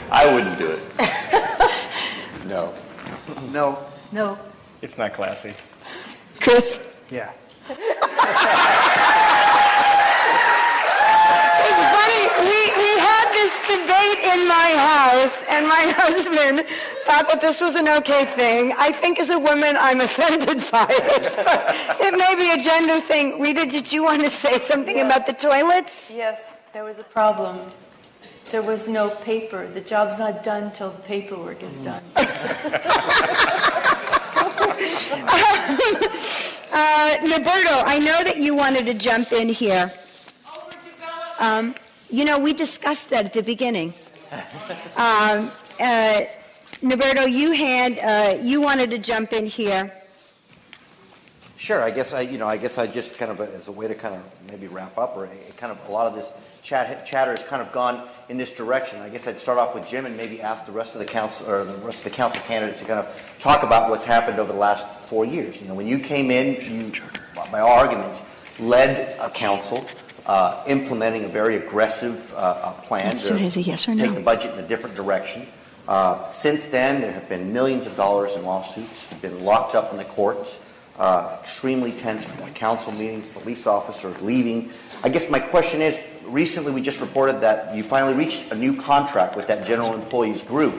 Speaker 8: I wouldn't do it.
Speaker 11: No.
Speaker 10: No.
Speaker 6: No.
Speaker 2: It's not classy.
Speaker 1: Chris?
Speaker 5: Yeah.
Speaker 1: It's funny, we had this debate in my house, and my husband thought that this was an okay thing. I think as a woman, I'm offended by it. It may be a gender thing. Rita, did you want to say something about the toilets?
Speaker 6: Yes, there was a problem. There was no paper. The job's not done till the paperwork is done.
Speaker 1: Roberto, I know that you wanted to jump in here. We discussed that at the beginning. Roberto, you wanted to jump in here.
Speaker 9: Sure. I guess I just kind of as a way to kind of maybe wrap up, or a lot of this chatter has kind of gone in this direction. I guess I'd start off with Jim and maybe ask the rest of the council or the rest of the council candidates to kind of talk about what's happened over the last 4 years. When you came in, you, by all arguments, led a council implementing a very aggressive plan to take the budget in a different direction. Since then, there have been millions of dollars in lawsuits, been locked up in the courts, extremely tense council meetings, police officers leaving. I guess my question is, recently we just reported that you finally reached a new contract with that general employees group.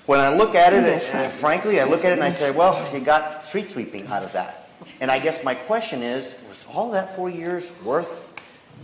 Speaker 9: When I look at it, frankly, I look at it and I say, well, you got street sweeping out of that. And I guess my question is, was all that 4 years worth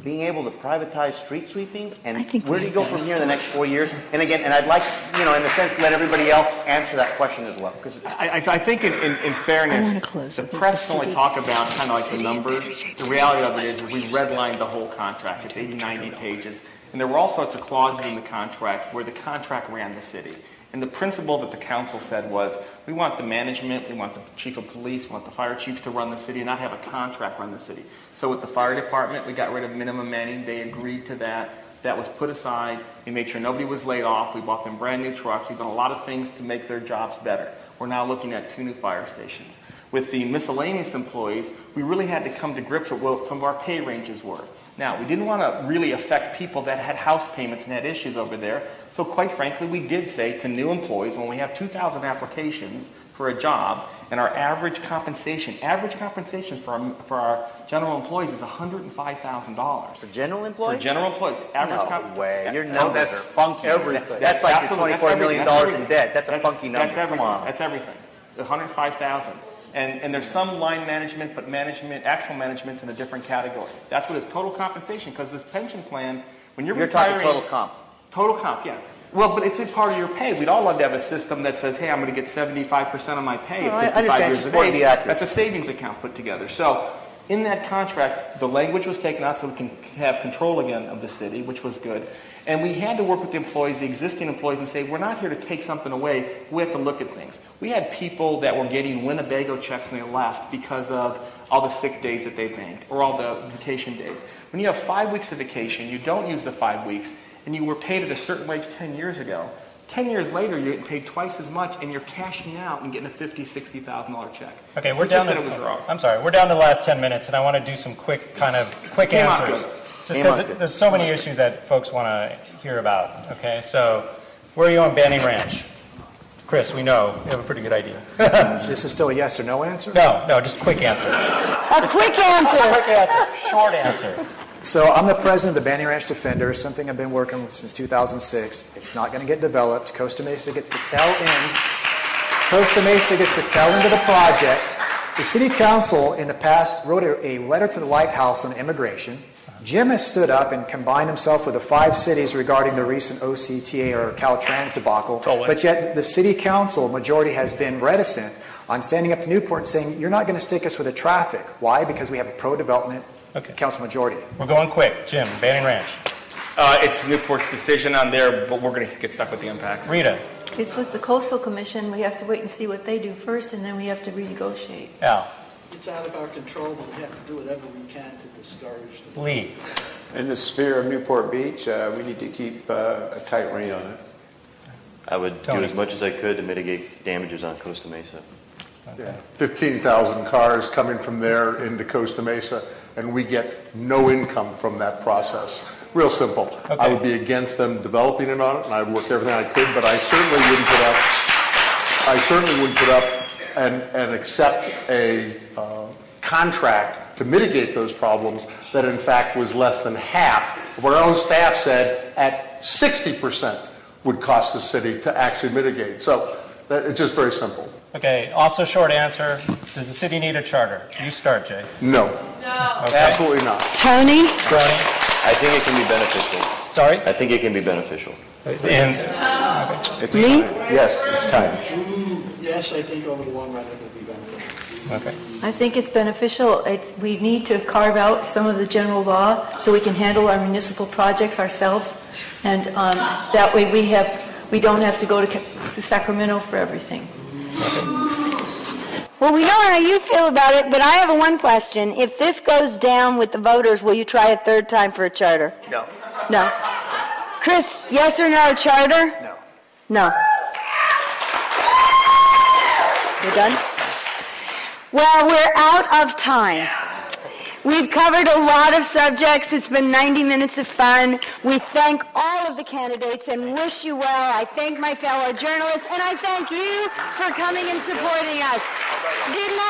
Speaker 9: being able to privatize street sweeping? And where do you go from here in the next 4 years? And again, and I'd like, in a sense, let everybody else answer that question as well.
Speaker 2: I think in fairness, the press only talk about kind of like the numbers. The reality of it is we redlined the whole contract. It's 80, 90 pages. And there were all sorts of clauses in the contract where the contract ran the city. And the principle that the council said was, we want the management, we want the chief of police, we want the fire chief to run the city and not have a contract run the city. So with the fire department, we got rid of minimum manning. They agreed to that. That was put aside. We made sure nobody was laid off. We bought them brand new trucks. We've done a lot of things to make their jobs better. We're now looking at 2 new fire stations. With the miscellaneous employees, we really had to come to grips with what some of our pay ranges were. Now, we didn't want to really affect people that had house payments and had issues over there. So quite frankly, we did say to new employees, when we have 2,000 applications for a job, and our average compensation for our general employees is $105,000.
Speaker 9: For general employees? For general
Speaker 11: employees.
Speaker 9: No way. Your numbers are funky. Everything. That's like your $24 million in debt. That's a funky number.
Speaker 2: That's everything.
Speaker 9: Come on.
Speaker 2: That's everything. $105,000. And there's some line management, but actual management's in a different category. That's what is total compensation, because this pension plan, when you're retiring...
Speaker 9: talking total comp.
Speaker 2: Total comp, yeah. Well, but it's a part of your pay. We'd all love to have a system that says, hey, I'm going to get 75% of my pay at 55 years of age. That's a savings account put together. So in that contract, the language was taken out so we can have control again of the city, which was good. And we had to work with the employees, the existing employees, and say, we're not here to take something away. We have to look at things. We had people that were getting Winnebago checks when they left because of all the sick days that they banked, or all the vacation days. When you have 5 weeks of vacation, you don't use the 5 weeks, and you were paid at a certain wage 10 years ago. 10 years later, you're getting paid twice as much, and you're cashing out and getting a $50,000, $60,000 check.
Speaker 4: Okay, we're down to the last 10 minutes, and I want to do some quick answers. Just because there's so many issues that folks want to hear about. Okay, so where are you on Banning Ranch? Chris, we know you have a pretty good idea.
Speaker 5: This is still a yes or no answer?
Speaker 4: No, just quick answer.
Speaker 1: A quick answer.
Speaker 4: Short answer.
Speaker 5: So I'm the president of the Banning Ranch Defenders, something I've been working with since 2006. It's not going to get developed. Costa Mesa gets the tail end. Costa Mesa gets the tail end of the project. The city council in the past wrote a letter to the White House on immigration. Jim has stood up and combined himself with the 5 cities regarding the recent OCTA or Caltrans debacle. Totally. But yet the city council majority has been reticent on standing up to Newport and saying, you're not going to stick us with the traffic. Why? Because we have a pro-development council majority.
Speaker 4: We're going quick. Jim, Banning Ranch.
Speaker 2: It's Newport's decision on there, but we're going to get stuck with the impacts.
Speaker 4: Rita.
Speaker 6: It's with the Coastal Commission. We have to wait and see what they do first, and then we have to renegotiate.
Speaker 4: Al.
Speaker 10: It's out of our control, but we have to do whatever we can to discourage them.
Speaker 4: Lee.
Speaker 11: In the sphere of Newport Beach, we need to keep a tight rein on it.
Speaker 8: I would do as much as I could to mitigate damages on Costa Mesa.
Speaker 3: Okay. Yeah, 15,000 cars coming from there into Costa Mesa, and we get no income from that process. Real simple. Okay. I would be against them developing it on it, and I'd work everything I could, but I certainly wouldn't put up and accept a contract to mitigate those problems that in fact was less than half of what our own staff said at 60% would cost the city to actually mitigate. So it's just very simple.
Speaker 4: Okay, also short answer. Does the city need a charter? You start, Jay.
Speaker 3: No.
Speaker 4: Okay.
Speaker 3: Absolutely not.
Speaker 1: Tony?
Speaker 8: I think it can be beneficial.
Speaker 4: Sorry?
Speaker 8: I think it can be beneficial.
Speaker 4: And
Speaker 1: Lee?
Speaker 11: Yes, it's time.
Speaker 10: Yes, I think over the long run it will be beneficial.
Speaker 4: Okay.
Speaker 6: I think it's beneficial. We need to carve out some of the general law so we can handle our municipal projects ourselves, and that way we don't have to go to Sacramento for everything.
Speaker 1: Well, we know how you feel about it, but I have one question. If this goes down with the voters, will you try a third time for a charter?
Speaker 2: No.
Speaker 1: No. Chris, yes or no, charter?
Speaker 5: No.
Speaker 1: No. We're done? Well, we're out of time. We've covered a lot of subjects. It's been 90 minutes of fun. We thank all of the candidates and wish you well. I thank my fellow journalists, and I thank you for coming and supporting us. Good night.